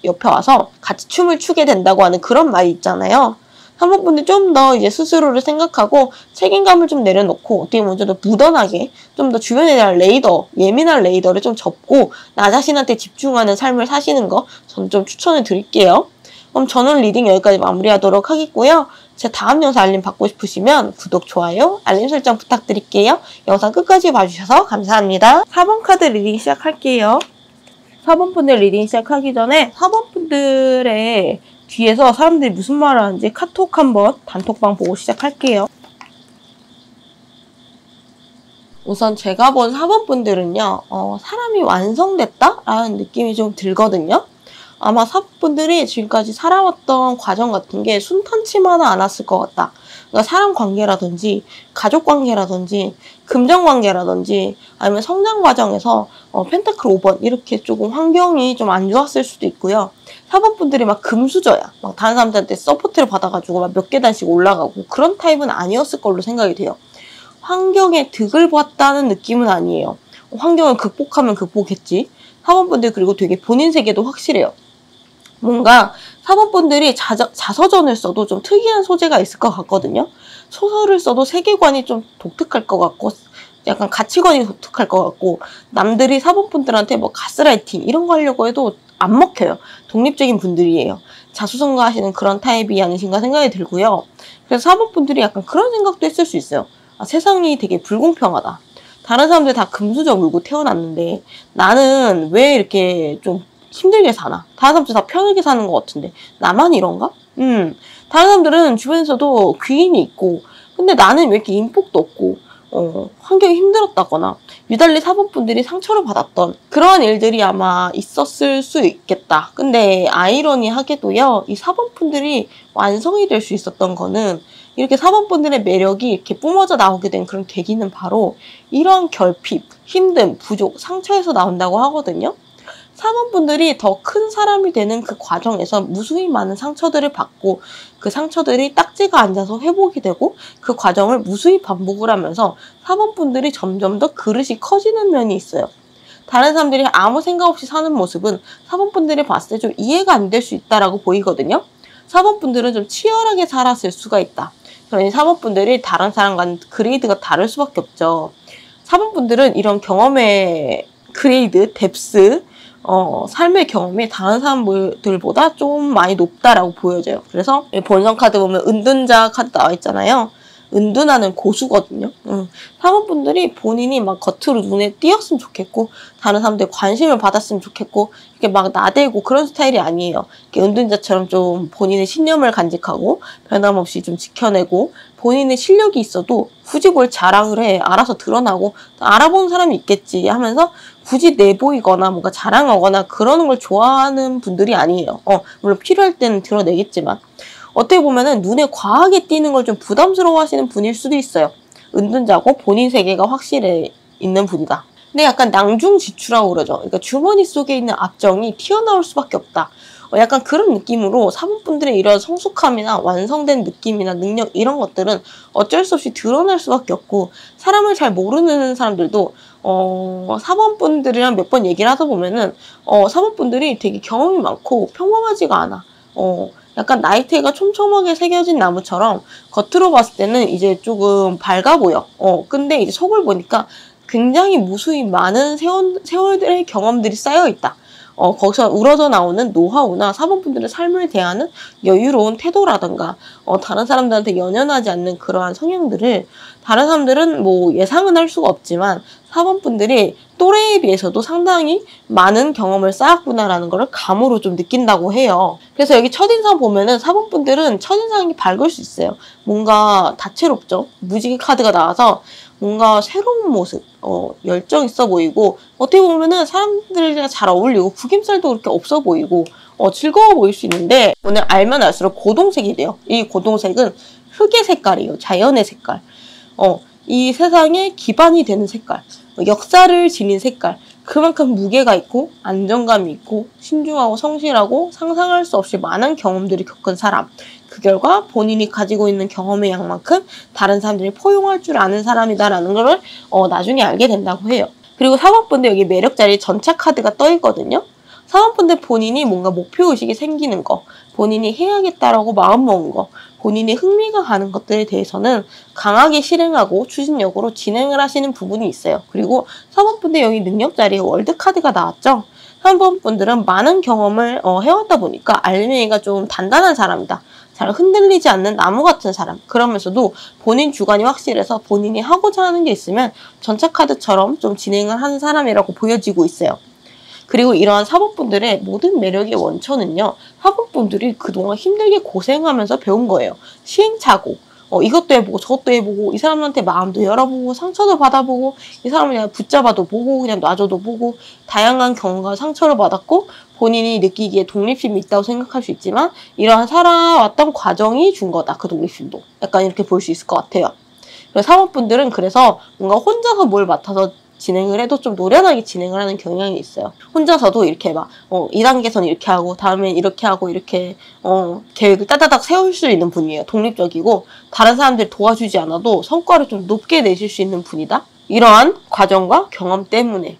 S1: 옆에 와서 같이 춤을 추게 된다고 하는 그런 말이 있잖아요. 3번 분들 좀 더 이제 스스로를 생각하고 책임감을 좀 내려놓고 어떻게 보면 좀 더 무던하게 좀 더 주변에 대한 레이더, 예민한 레이더를 좀 접고 나 자신한테 집중하는 삶을 사시는 거 저는 좀 추천을 드릴게요. 그럼 저는 리딩 여기까지 마무리하도록 하겠고요. 제 다음 영상 알림 받고 싶으시면 구독, 좋아요, 알림 설정 부탁드릴게요. 영상 끝까지 봐주셔서 감사합니다. 4번 카드 리딩 시작할게요. 4번 분들 리딩 시작하기 전에 4번 분들의 뒤에서 사람들이 무슨 말을 하는지 카톡 한번 단톡방 보고 시작할게요. 우선 제가 본 4번분들은요, 사람이 완성됐다라는 느낌이 좀 들거든요. 아마 4번분들이 지금까지 살아왔던 과정 같은 게 순탄치만은 않았을 것 같다. 그러니까 사람 관계라든지, 가족 관계라든지, 금전 관계라든지, 아니면 성장 과정에서 펜타클 5번 이렇게 조금 환경이 좀 안 좋았을 수도 있고요. 4번분들이 막 금수저야. 막 다른 사람들한테 서포트를 받아가지고 막 몇 계단씩 올라가고 그런 타입은 아니었을 걸로 생각이 돼요. 환경에 득을 봤다는 느낌은 아니에요. 환경을 극복하면 극복했지. 4번분들 그리고 되게 본인 세계도 확실해요. 뭔가 4번분들이 자서전을 써도 좀 특이한 소재가 있을 것 같거든요. 소설을 써도 세계관이 좀 독특할 것 같고 약간 가치관이 독특할 것 같고 남들이 4번분들한테 뭐 가스라이팅 이런 거 하려고 해도 안 먹혀요. 독립적인 분들이에요. 자수성가하시는 그런 타입이 아니신가 생각이 들고요. 그래서 4번분들이 약간 그런 생각도 했을 수 있어요. 아, 세상이 되게 불공평하다. 다른 사람들 다 금수저 물고 태어났는데 나는 왜 이렇게 좀 힘들게 사나? 다른 사람들 다 편하게 사는 것 같은데 나만 이런가? 다른 사람들은 주변에서도 귀인이 있고 근데 나는 왜 이렇게 인복도 없고 환경이 힘들었다거나 유달리 4번분들이 상처를 받았던 그러한 일들이 아마 있었을 수 있겠다. 근데 아이러니하게도요. 이 4번분들이 완성이 될 수 있었던 거는 이렇게 4번분들의 매력이 이렇게 뿜어져 나오게 된 그런 계기는 바로 이런 결핍, 힘듦, 부족, 상처에서 나온다고 하거든요. 4번분들이 더 큰 사람이 되는 그 과정에서 무수히 많은 상처들을 받고 그 상처들이 딱지가 앉아서 회복이 되고 그 과정을 무수히 반복을 하면서 4번분들이 점점 더 그릇이 커지는 면이 있어요. 다른 사람들이 아무 생각 없이 사는 모습은 4번분들이 봤을 때 좀 이해가 안 될 수 있다라고 보이거든요. 4번분들은 좀 치열하게 살았을 수가 있다. 그러니 4번분들이 다른 사람과는 그레이드가 다를 수밖에 없죠. 4번분들은 이런 경험의 그레이드, 뎁스, 삶의 경험이 다른 사람들보다 좀 많이 높다라고 보여져요. 그래서 본성 카드 보면 은둔자 카드 나와 있잖아요. 은둔하는 고수거든요. 4번분들이 본인이 막 겉으로 눈에 띄었으면 좋겠고 다른 사람들 관심을 받았으면 좋겠고 이렇게 막 나대고 그런 스타일이 아니에요. 이렇게 은둔자처럼 좀 본인의 신념을 간직하고 변함없이 좀 지켜내고 본인의 실력이 있어도 굳이 뭘 자랑을 해 알아서 드러나고 알아보는 사람이 있겠지 하면서 굳이 내보이거나 뭔가 자랑하거나 그러는 걸 좋아하는 분들이 아니에요. 물론 필요할 때는 드러내겠지만 어떻게 보면은 눈에 과하게 띄는 걸 좀 부담스러워 하시는 분일 수도 있어요. 은둔자고 본인 세계가 확실히 있는 분이다. 근데 약간 낭중지추라고 그러죠. 그러니까 주머니 속에 있는 압정이 튀어나올 수밖에 없다. 약간 그런 느낌으로 4번분들의 이런 성숙함이나 완성된 느낌이나 능력 이런 것들은 어쩔 수 없이 드러날 수밖에 없고 사람을 잘 모르는 사람들도 4번분들이랑 몇 번 얘기를 하다 보면은 4번분들이 되게 경험이 많고 평범하지가 않아. 약간 나이테가 촘촘하게 새겨진 나무처럼 겉으로 봤을 때는 이제 조금 밝아 보여. 근데 이제 속을 보니까 굉장히 무수히 많은 세월들의 경험들이 쌓여 있다. 거기서 우러져 나오는 노하우나 4번분들의 삶을 대하는 여유로운 태도라든가 다른 사람들한테 연연하지 않는 그러한 성향들을 다른 사람들은 뭐 예상은 할 수가 없지만 4번분들이 또래에 비해서도 상당히 많은 경험을 쌓았구나라는 걸 감으로 좀 느낀다고 해요. 그래서 여기 첫인상 보면은 4번분들은 첫인상이 밝을 수 있어요. 뭔가 다채롭죠. 무지개 카드가 나와서 뭔가 새로운 모습, 열정 있어 보이고 어떻게 보면은 사람들이랑 잘 어울리고 구김살도 그렇게 없어 보이고 즐거워 보일 수 있는데 오늘 알면 알수록 고동색이 돼요. 이 고동색은 흙의 색깔이에요. 자연의 색깔. 이 세상에 기반이 되는 색깔. 역사를 지닌 색깔. 그만큼 무게가 있고 안정감이 있고 신중하고 성실하고 상상할 수 없이 많은 경험들을 겪은 사람. 그 결과 본인이 가지고 있는 경험의 양만큼 다른 사람들이 포용할 줄 아는 사람이다라는 걸 나중에 알게 된다고 해요. 그리고 4번분들 여기 매력 자리에 전차 카드가 떠 있거든요. 4번분들 본인이 뭔가 목표의식이 생기는 거, 본인이 해야겠다라고 마음먹은 거, 본인이 흥미가 가는 것들에 대해서는 강하게 실행하고 추진력으로 진행을 하시는 부분이 있어요. 그리고 4번분들 여기 능력 자리에 월드 카드가 나왔죠. 3번분들은 많은 경험을 해왔다 보니까 알맹이가 좀 단단한 사람이다. 잘 흔들리지 않는 나무 같은 사람. 그러면서도 본인 주관이 확실해서 본인이 하고자 하는 게 있으면 전차 카드처럼 좀 진행을 하는 사람이라고 보여지고 있어요. 그리고 이러한 4번분들의 모든 매력의 원천은요. 4번분들이 그동안 힘들게 고생하면서 배운 거예요. 시행착오. 이것도 해보고 저것도 해보고 이 사람한테 마음도 열어보고 상처도 받아보고 이 사람을 그냥 붙잡아도 보고 그냥 놔줘도 보고 다양한 경험과 상처를 받았고 본인이 느끼기에 독립심이 있다고 생각할 수 있지만 이러한 살아왔던 과정이 준 거다. 그 독립심도. 약간 이렇게 볼 수 있을 것 같아요. 사모분들은 그래서 뭔가 혼자서 뭘 맡아서 진행을 해도 좀 노련하게 진행을 하는 경향이 있어요. 혼자서도 이렇게 막 2단계선 이렇게 하고 다음엔 이렇게 하고 이렇게 계획을 따다닥 세울 수 있는 분이에요. 독립적이고 다른 사람들이 도와주지 않아도 성과를 좀 높게 내실 수 있는 분이다. 이러한 과정과 경험 때문에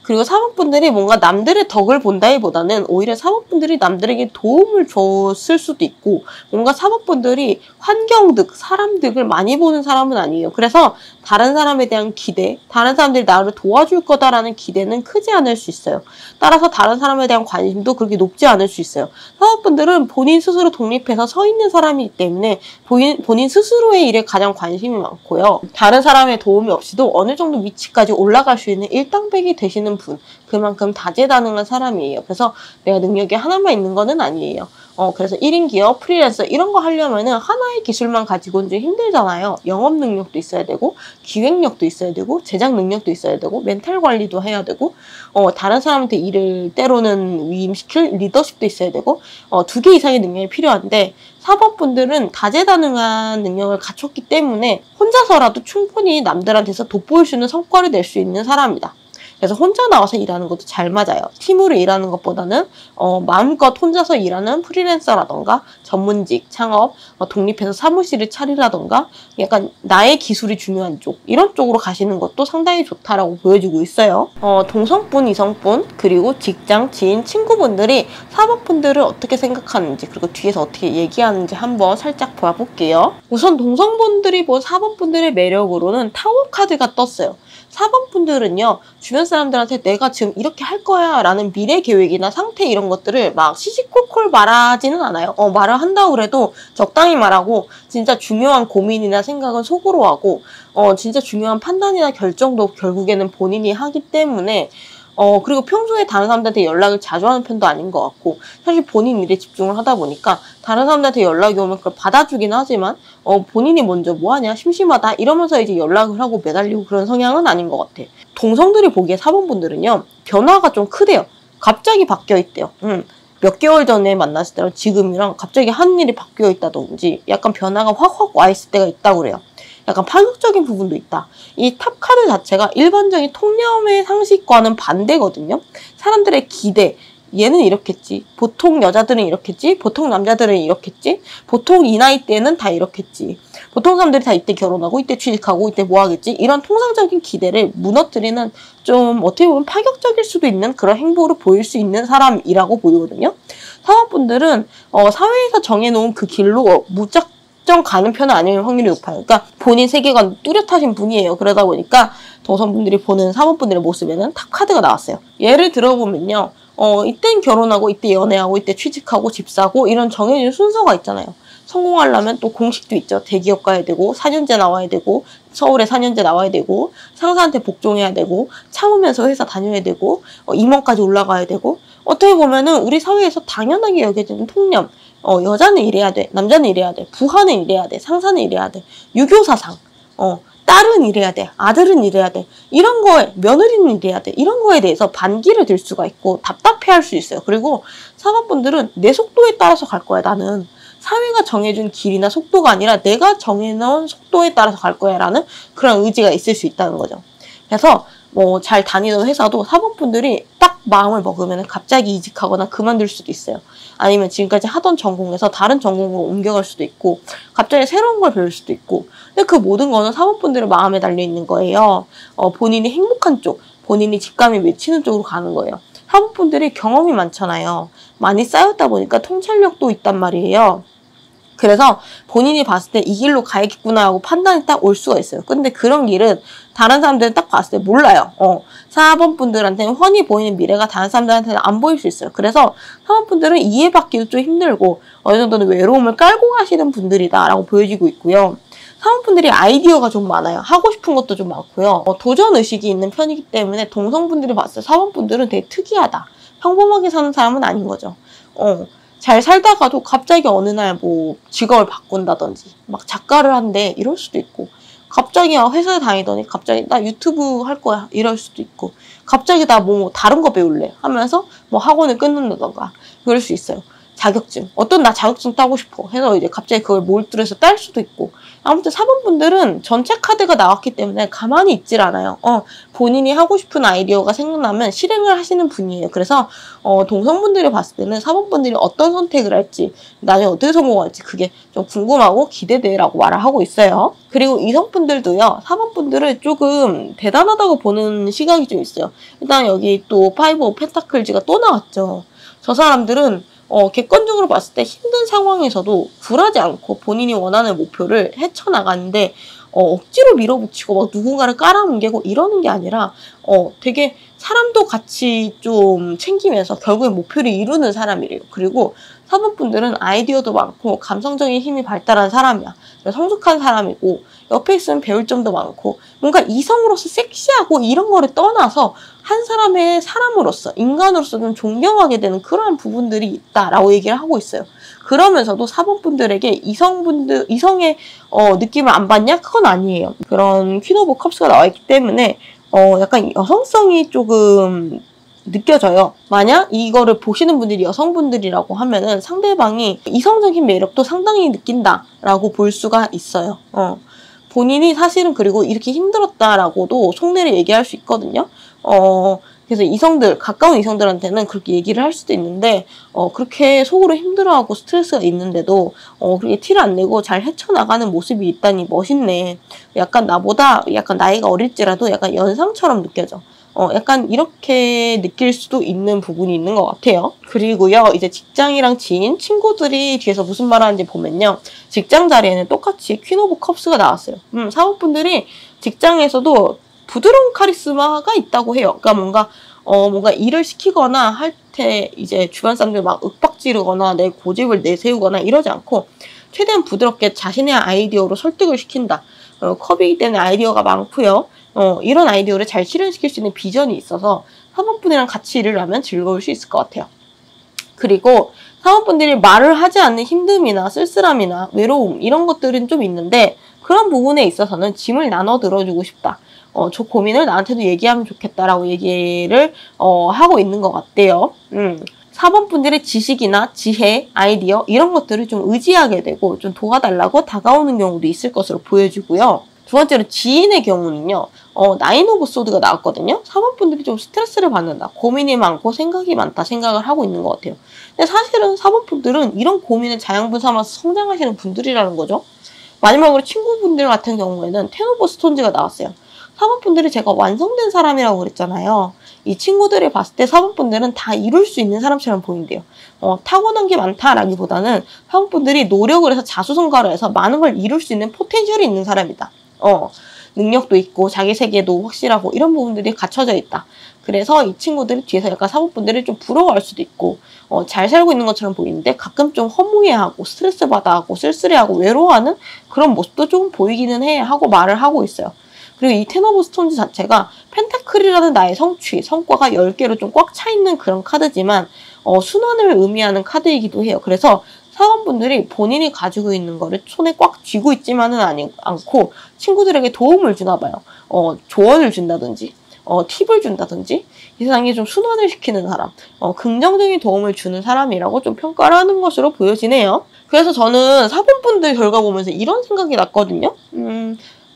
S1: 그리고 사모분들이 뭔가 남들의 덕을 본다기보다는 오히려 사모분들이 남들에게 도움을 줬을 수도 있고 뭔가 사모분들이 환경득, 사람득을 많이 보는 사람은 아니에요. 그래서 다른 사람에 대한 기대, 다른 사람들이 나를 도와줄 거다라는 기대는 크지 않을 수 있어요. 따라서 다른 사람에 대한 관심도 그렇게 높지 않을 수 있어요. 사모분들은 본인 스스로 독립해서 서 있는 사람이기 때문에 본인 스스로의 일에 가장 관심이 많고요. 다른 사람의 도움이 없이도 어느 정도 위치까지 올라갈 수 있는 일당백이 되시는 분, 그만큼 다재다능한 사람이에요. 그래서 내가 능력이 하나만 있는 거는 아니에요. 그래서 1인 기업, 프리랜서 이런 거 하려면은 하나의 기술만 가지고는 좀 힘들잖아요. 영업 능력도 있어야 되고 기획력도 있어야 되고 제작 능력도 있어야 되고 멘탈 관리도 해야 되고 다른 사람한테 일을 때로는 위임시킬 리더십도 있어야 되고 2개 이상의 능력이 필요한데 사법분들은 다재다능한 능력을 갖췄기 때문에 혼자서라도 충분히 남들한테서 돋보일 수 있는 성과를 낼 수 있는 사람이다. 그래서 혼자 나와서 일하는 것도 잘 맞아요. 팀으로 일하는 것보다는 마음껏 혼자서 일하는 프리랜서라던가 전문직, 창업, 독립해서 사무실을 차리라던가 약간 나의 기술이 중요한 쪽 이런 쪽으로 가시는 것도 상당히 좋다라고 보여지고 있어요. 동성분, 이성분, 그리고 직장, 지인, 친구분들이 사법분들을 어떻게 생각하는지 그리고 뒤에서 어떻게 얘기하는지 한번 살짝 봐볼게요. 우선 동성분들이 본 사법분들의 매력으로는 타워 카드가 떴어요. 4번 분들은요, 주변 사람들한테 내가 지금 이렇게 할 거야 라는 미래 계획이나 상태 이런 것들을 막 시시콜콜 말하지는 않아요. 말을 한다고 그래도 적당히 말하고 진짜 중요한 고민이나 생각은 속으로 하고 진짜 중요한 판단이나 결정도 결국에는 본인이 하기 때문에 그리고 평소에 다른 사람들한테 연락을 자주 하는 편도 아닌 것 같고 사실 본인 일에 집중을 하다 보니까 다른 사람들한테 연락이 오면 그걸 받아주긴 하지만 본인이 먼저 뭐하냐 심심하다 이러면서 이제 연락을 하고 매달리고 그런 성향은 아닌 것 같아. 동성들이 보기에 4번 분들은요 변화가 좀 크대요. 갑자기 바뀌어 있대요. 몇 개월 전에 만났을 때랑 지금이랑 갑자기 하는 일이 바뀌어 있다든지 약간 변화가 확 와 있을 때가 있다고 그래요. 약간 파격적인 부분도 있다. 이 탑 카드 자체가 일반적인 통념의 상식과는 반대거든요. 사람들의 기대, 얘는 이렇겠지. 보통 여자들은 이렇겠지. 보통 남자들은 이렇겠지. 보통 이 나이 때는 다 이렇겠지. 보통 사람들이 다 이때 결혼하고 이때 취직하고 이때 뭐 하겠지. 이런 통상적인 기대를 무너뜨리는 좀 어떻게 보면 파격적일 수도 있는 그런 행보를 보일 수 있는 사람이라고 보이거든요. 사업분들은 사회에서 정해놓은 그 길로 무작정 가는 편은 아닐 확률이 높아요. 그러니까 본인 세계관 뚜렷하신 분이에요. 그러다 보니까 동성분들이 보는 사모분들의 모습에는 탑 카드가 나왔어요. 예를 들어보면요. 이땐 결혼하고 이때 연애하고 이때 취직하고 집 사고 이런 정해진 순서가 있잖아요. 성공하려면 또 공식도 있죠. 대기업 가야 되고 4년제 나와야 되고 서울에 4년제 나와야 되고 상사한테 복종해야 되고 참으면서 회사 다녀야 되고 임원까지 올라가야 되고 어떻게 보면은 우리 사회에서 당연하게 여겨지는 통념 여자는 이래야 돼, 남자는 이래야 돼, 부하는 이래야 돼, 상사는 이래야 돼, 유교사상 딸은 이래야 돼, 아들은 이래야 돼, 이런 거에 며느리는 이래야 돼, 이런 거에 대해서 반기를 들 수가 있고 답답해할 수 있어요. 그리고 사람분들은 내 속도에 따라서 갈 거야. 나는 사회가 정해준 길이나 속도가 아니라 내가 정해놓은 속도에 따라서 갈 거야 라는 그런 의지가 있을 수 있다는 거죠. 그래서 잘 다니던 회사도 사범분들이 딱 마음을 먹으면 갑자기 이직하거나 그만둘 수도 있어요. 아니면 지금까지 하던 전공에서 다른 전공으로 옮겨갈 수도 있고 갑자기 새로운 걸 배울 수도 있고 근데 그 모든 거는 사범분들의 마음에 달려있는 거예요. 본인이 행복한 쪽, 본인이 직감이 맺히는 쪽으로 가는 거예요. 사범분들이 경험이 많잖아요. 많이 쌓였다 보니까 통찰력도 있단 말이에요. 그래서 본인이 봤을 때 이 길로 가야겠구나 하고 판단이 딱 올 수가 있어요. 근데 그런 길은 다른 사람들은 딱 봤을 때 몰라요. 사업분들한테는 훤히 보이는 미래가 다른 사람들한테는 안 보일 수 있어요. 그래서 사업분들은 이해받기도 좀 힘들고 어느 정도는 외로움을 깔고 가시는 분들이다 라고 보여지고 있고요. 사업분들이 아이디어가 좀 많아요. 하고 싶은 것도 좀 많고요. 도전의식이 있는 편이기 때문에 동성분들이 봤을 때 사업분들은 되게 특이하다. 평범하게 사는 사람은 아닌 거죠. 잘 살다가도 갑자기 어느 날 뭐 직업을 바꾼다든지 막 작가를 한대 이럴 수도 있고, 갑자기 회사에 다니더니 갑자기 나 유튜브 할 거야 이럴 수도 있고, 갑자기 나 뭐 다른 거 배울래 하면서 뭐 학원을 끊는다던가 그럴 수 있어요. 자격증, 어떤 나 자격증 따고 싶어 해서 이제 갑자기 그걸 몰두해서 딸 수도 있고. 아무튼 사범분들은 전체 카드가 나왔기 때문에 가만히 있질 않아요. 본인이 하고 싶은 아이디어가 생각나면 실행을 하시는 분이에요. 그래서 동성분들이 봤을 때는 사범분들이 어떤 선택을 할지, 나중에 어떻게 성공할지 그게 좀 궁금하고 기대돼라고 말을 하고 있어요. 그리고 이성분들도요, 사범분들을 조금 대단하다고 보는 시각이 좀 있어요. 일단 여기 또 파이브 오브 펜타클즈가 또 나왔죠. 저 사람들은 객관적으로 봤을 때 힘든 상황에서도 굴하지 않고 본인이 원하는 목표를 헤쳐나가는데, 억지로 밀어붙이고 막 누군가를 깔아뭉개고 이러는 게 아니라 되게 사람도 같이 좀 챙기면서 결국에 목표를 이루는 사람이래요. 그리고 사범분들은 아이디어도 많고 감성적인 힘이 발달한 사람이야. 성숙한 사람이고 옆에 있으면 배울 점도 많고, 뭔가 이성으로서 섹시하고 이런 거를 떠나서 한 사람의 사람으로서, 인간으로서 좀 존경하게 되는 그런 부분들이 있다라고 얘기를 하고 있어요. 그러면서도 사범분들에게 이성의 느낌을 안 받냐? 그건 아니에요. 그런 퀸 오브 컵스가 나와 있기 때문에 약간 여성성이 조금 느껴져요. 만약 이거를 보시는 분들이 여성분들이라고 하면은 상대방이 이성적인 매력도 상당히 느낀다라고 볼 수가 있어요. 본인이 사실은 그리고 이렇게 힘들었다라고도 속내를 얘기할 수 있거든요. 그래서 가까운 이성들한테는 그렇게 얘기를 할 수도 있는데, 그렇게 속으로 힘들어하고 스트레스가 있는데도, 그렇게 티를 안 내고 잘 헤쳐나가는 모습이 있다니 멋있네. 약간 약간 나이가 어릴지라도 약간 연상처럼 느껴져. 약간 이렇게 느낄 수도 있는 부분이 있는 것 같아요. 그리고요, 이제 직장이랑 지인, 친구들이 뒤에서 무슨 말 하는지 보면요. 직장 자리에는 똑같이 퀸 오브 컵스가 나왔어요. 사업분들이 직장에서도 부드러운 카리스마가 있다고 해요. 그러니까 뭔가 일을 시키거나 할 때 이제 주변 사람들 막 윽박지르거나 내 고집을 내세우거나 이러지 않고 최대한 부드럽게 자신의 아이디어로 설득을 시킨다. 컵이기 때문에 아이디어가 많고요. 이런 아이디어를 잘 실현시킬 수 있는 비전이 있어서 사원분이랑 같이 일을 하면 즐거울 수 있을 것 같아요. 그리고 사원분들이 말을 하지 않는 힘듦이나 쓸쓸함이나 외로움 이런 것들은 좀 있는데, 그런 부분에 있어서는 짐을 나눠 들어주고 싶다. 저 고민을 나한테도 얘기하면 좋겠다라고 얘기를 하고 있는 것 같대요. 사범분들의 지식이나 지혜, 아이디어 이런 것들을 좀 의지하게 되고 좀 도와달라고 다가오는 경우도 있을 것으로 보여지고요. 두 번째로 지인의 경우는요. 나인 오브 소드가 나왔거든요. 사범분들이 좀 스트레스를 받는다. 고민이 많고 생각이 많다 생각을 하고 있는 것 같아요. 근데 사실은 사범분들은 이런 고민을 자양분 삼아서 성장하시는 분들이라는 거죠. 마지막으로 친구분들 같은 경우에는 텐 오브 스톤즈가 나왔어요. 사범분들이 제가 완성된 사람이라고 그랬잖아요. 이 친구들이 봤을 때 사범분들은 다 이룰 수 있는 사람처럼 보인대요. 타고난 게 많다라기보다는 사범분들이 노력을 해서 자수성가를 해서 많은 걸 이룰 수 있는 포텐셜이 있는 사람이다. 능력도 있고 자기 세계도 확실하고 이런 부분들이 갖춰져 있다. 그래서 이 친구들이 뒤에서 약간 사범분들을 좀 부러워할 수도 있고, 잘 살고 있는 것처럼 보이는데 가끔 좀 허무해하고 스트레스 받아하고 쓸쓸해하고 외로워하는 그런 모습도 조금 보이기는 해 하고 말을 하고 있어요. 그리고 이 텐 오브 스톤즈 자체가 펜타클이라는 나의 성과가 10개로 좀 꽉 차 있는 그런 카드지만 순환을 의미하는 카드이기도 해요. 그래서 사원분들이 본인이 가지고 있는 거를 손에 꽉 쥐고 있지만은 않고 친구들에게 도움을 주나 봐요. 조언을 준다든지 팁을 준다든지 이 세상에 좀 순환을 시키는 사람, 긍정적인 도움을 주는 사람이라고 좀 평가를 하는 것으로 보여지네요. 그래서 저는 사본분들 결과 보면서 이런 생각이 났거든요.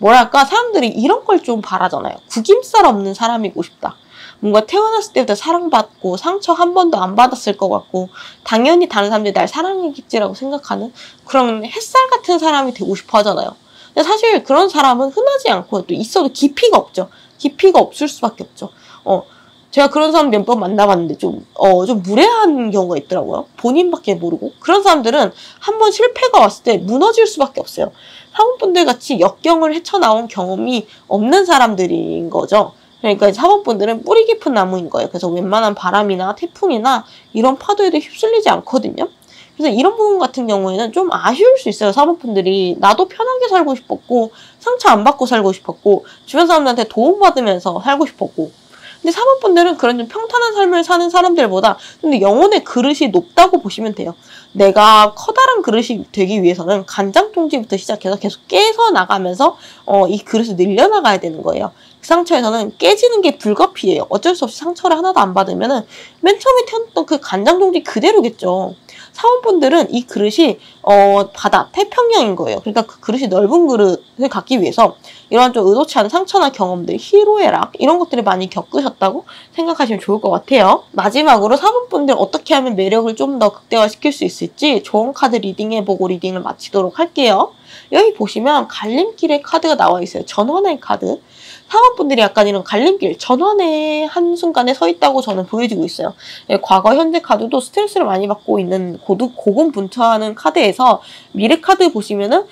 S1: 뭐랄까, 사람들이 이런 걸 좀 바라잖아요. 구김살 없는 사람이고 싶다. 뭔가 태어났을 때부터 사랑받고 상처 한 번도 안 받았을 것 같고 당연히 다른 사람들이 날 사랑했겠지라고 생각하는 그런 햇살 같은 사람이 되고 싶어 하잖아요. 근데 사실 그런 사람은 흔하지 않고 또 있어도 깊이가 없죠. 깊이가 없을 수밖에 없죠. 제가 그런 사람 몇 번 만나봤는데 좀 무례한 경우가 있더라고요. 본인밖에 모르고. 그런 사람들은 한 번 실패가 왔을 때 무너질 수밖에 없어요. 사모분들 같이 역경을 헤쳐나온 경험이 없는 사람들인 거죠. 그러니까 사모분들은 뿌리 깊은 나무인 거예요. 그래서 웬만한 바람이나 태풍이나 이런 파도에도 휩쓸리지 않거든요. 그래서 이런 부분 같은 경우에는 좀 아쉬울 수 있어요. 사모분들이 나도 편하게 살고 싶었고 상처 안 받고 살고 싶었고 주변 사람들한테 도움받으면서 살고 싶었고 근데 4번 분들은 그런 좀 평탄한 삶을 사는 사람들보다 근데 영혼의 그릇이 높다고 보시면 돼요. 내가 커다란 그릇이 되기 위해서는 간장 종지부터 시작해서 계속 깨서 나가면서 이 그릇을 늘려나가야 되는 거예요. 그 상처에서는 깨지는 게 불가피해요. 어쩔 수 없이 상처를 하나도 안 받으면은 맨 처음에 태어났던 그 간장 종지 그대로겠죠. 사원분들은 이 그릇이 바다, 태평양인 거예요. 그러니까 그 그릇이 넓은 그릇을 갖기 위해서 이러한 좀 의도치 않은 상처나 경험들, 희로애락 이런 것들을 많이 겪으셨다고 생각하시면 좋을 것 같아요. 마지막으로 사원분들 어떻게 하면 매력을 좀 더 극대화시킬 수 있을지 좋은 카드 리딩해보고 리딩을 마치도록 할게요. 여기 보시면 갈림길의 카드가 나와 있어요. 전환의 카드. 사원분들이 약간 이런 갈림길, 전환의 한순간에 서 있다고 저는 보여지고 있어요. 과거, 현재 카드도 스트레스를 많이 받고 있는 고군분투하는 카드에서 미래 카드 보시면은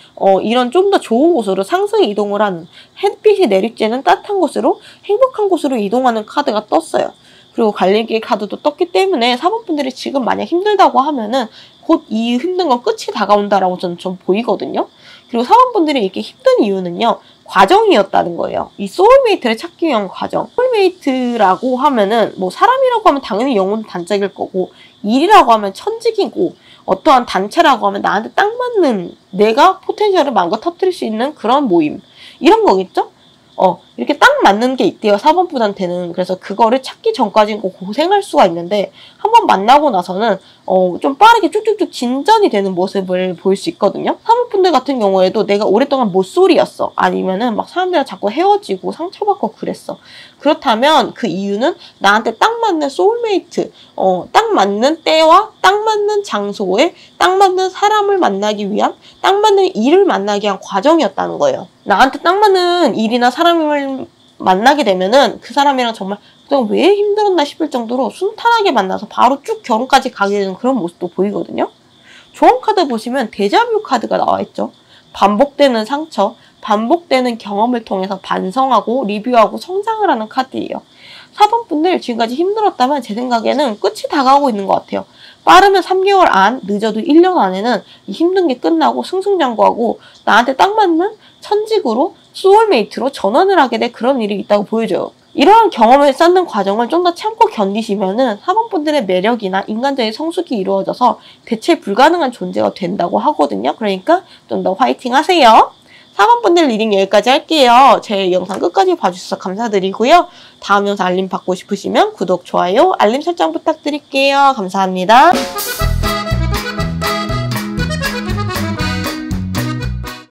S1: 이런 좀 더 좋은 곳으로 상승 이동을 하는 햇빛이 내리쬐는 따뜻한 곳으로 행복한 곳으로 이동하는 카드가 떴어요. 그리고 갈림길 카드도 떴기 때문에 사원분들이 지금 만약 힘들다고 하면은 곧 이 힘든 건 끝이 다가온다라고 저는 좀 보이거든요. 그리고 사원분들이 이렇게 힘든 이유는요. 과정이었다는 거예요. 이 소울메이트를 찾기 위한 과정. 소울메이트라고 하면은 뭐 사람이라고 하면 당연히 영혼 단짝일 거고 일이라고 하면 천직이고 어떠한 단체라고 하면 나한테 딱 맞는 내가 포텐셜을 마음껏 터뜨릴 수 있는 그런 모임. 이런 거겠죠? 이렇게 딱 맞는 게 있대요, 4번 분한테는. 그래서 그거를 찾기 전까지는 고생할 수가 있는데, 한번 만나고 나서는, 좀 빠르게 쭉쭉쭉 진전이 되는 모습을 보일 수 있거든요. 4번 분들 같은 경우에도 내가 오랫동안 모쏠이었어. 아니면은 막 사람들이랑 자꾸 헤어지고 상처받고 그랬어. 그렇다면 그 이유는 나한테 딱 맞는 소울메이트, 딱 맞는 때와 딱 맞는 장소에 딱 맞는 사람을 만나기 위한, 딱 맞는 일을 만나기 위한 과정이었다는 거예요. 나한테 딱 맞는 일이나 사람을 만나게 되면은 그 사람이랑 정말 그동안 왜 힘들었나 싶을 정도로 순탄하게 만나서 바로 쭉 결혼까지 가게 되는 그런 모습도 보이거든요. 조언 카드 보시면 데자뷰 카드가 나와 있죠. 반복되는 상처, 반복되는 경험을 통해서 반성하고 리뷰하고 성장을 하는 카드예요. 4번 분들 지금까지 힘들었다면 제 생각에는 끝이 다가오고 있는 것 같아요. 빠르면 3개월 안, 늦어도 1년 안에는 이 힘든 게 끝나고 승승장구하고 나한테 딱 맞는 천직으로 소울메이트로 전환을 하게 될 그런 일이 있다고 보여져요. 이러한 경험을 쌓는 과정을 좀 더 참고 견디시면은 4번 분들의 매력이나 인간적인 성숙이 이루어져서 대체 불가능한 존재가 된다고 하거든요. 그러니까 좀 더 화이팅 하세요. 4번 분들 리딩 여기까지 할게요. 제 영상 끝까지 봐주셔서 감사드리고요. 다음 영상 알림 받고 싶으시면 구독, 좋아요, 알림 설정 부탁드릴게요. 감사합니다.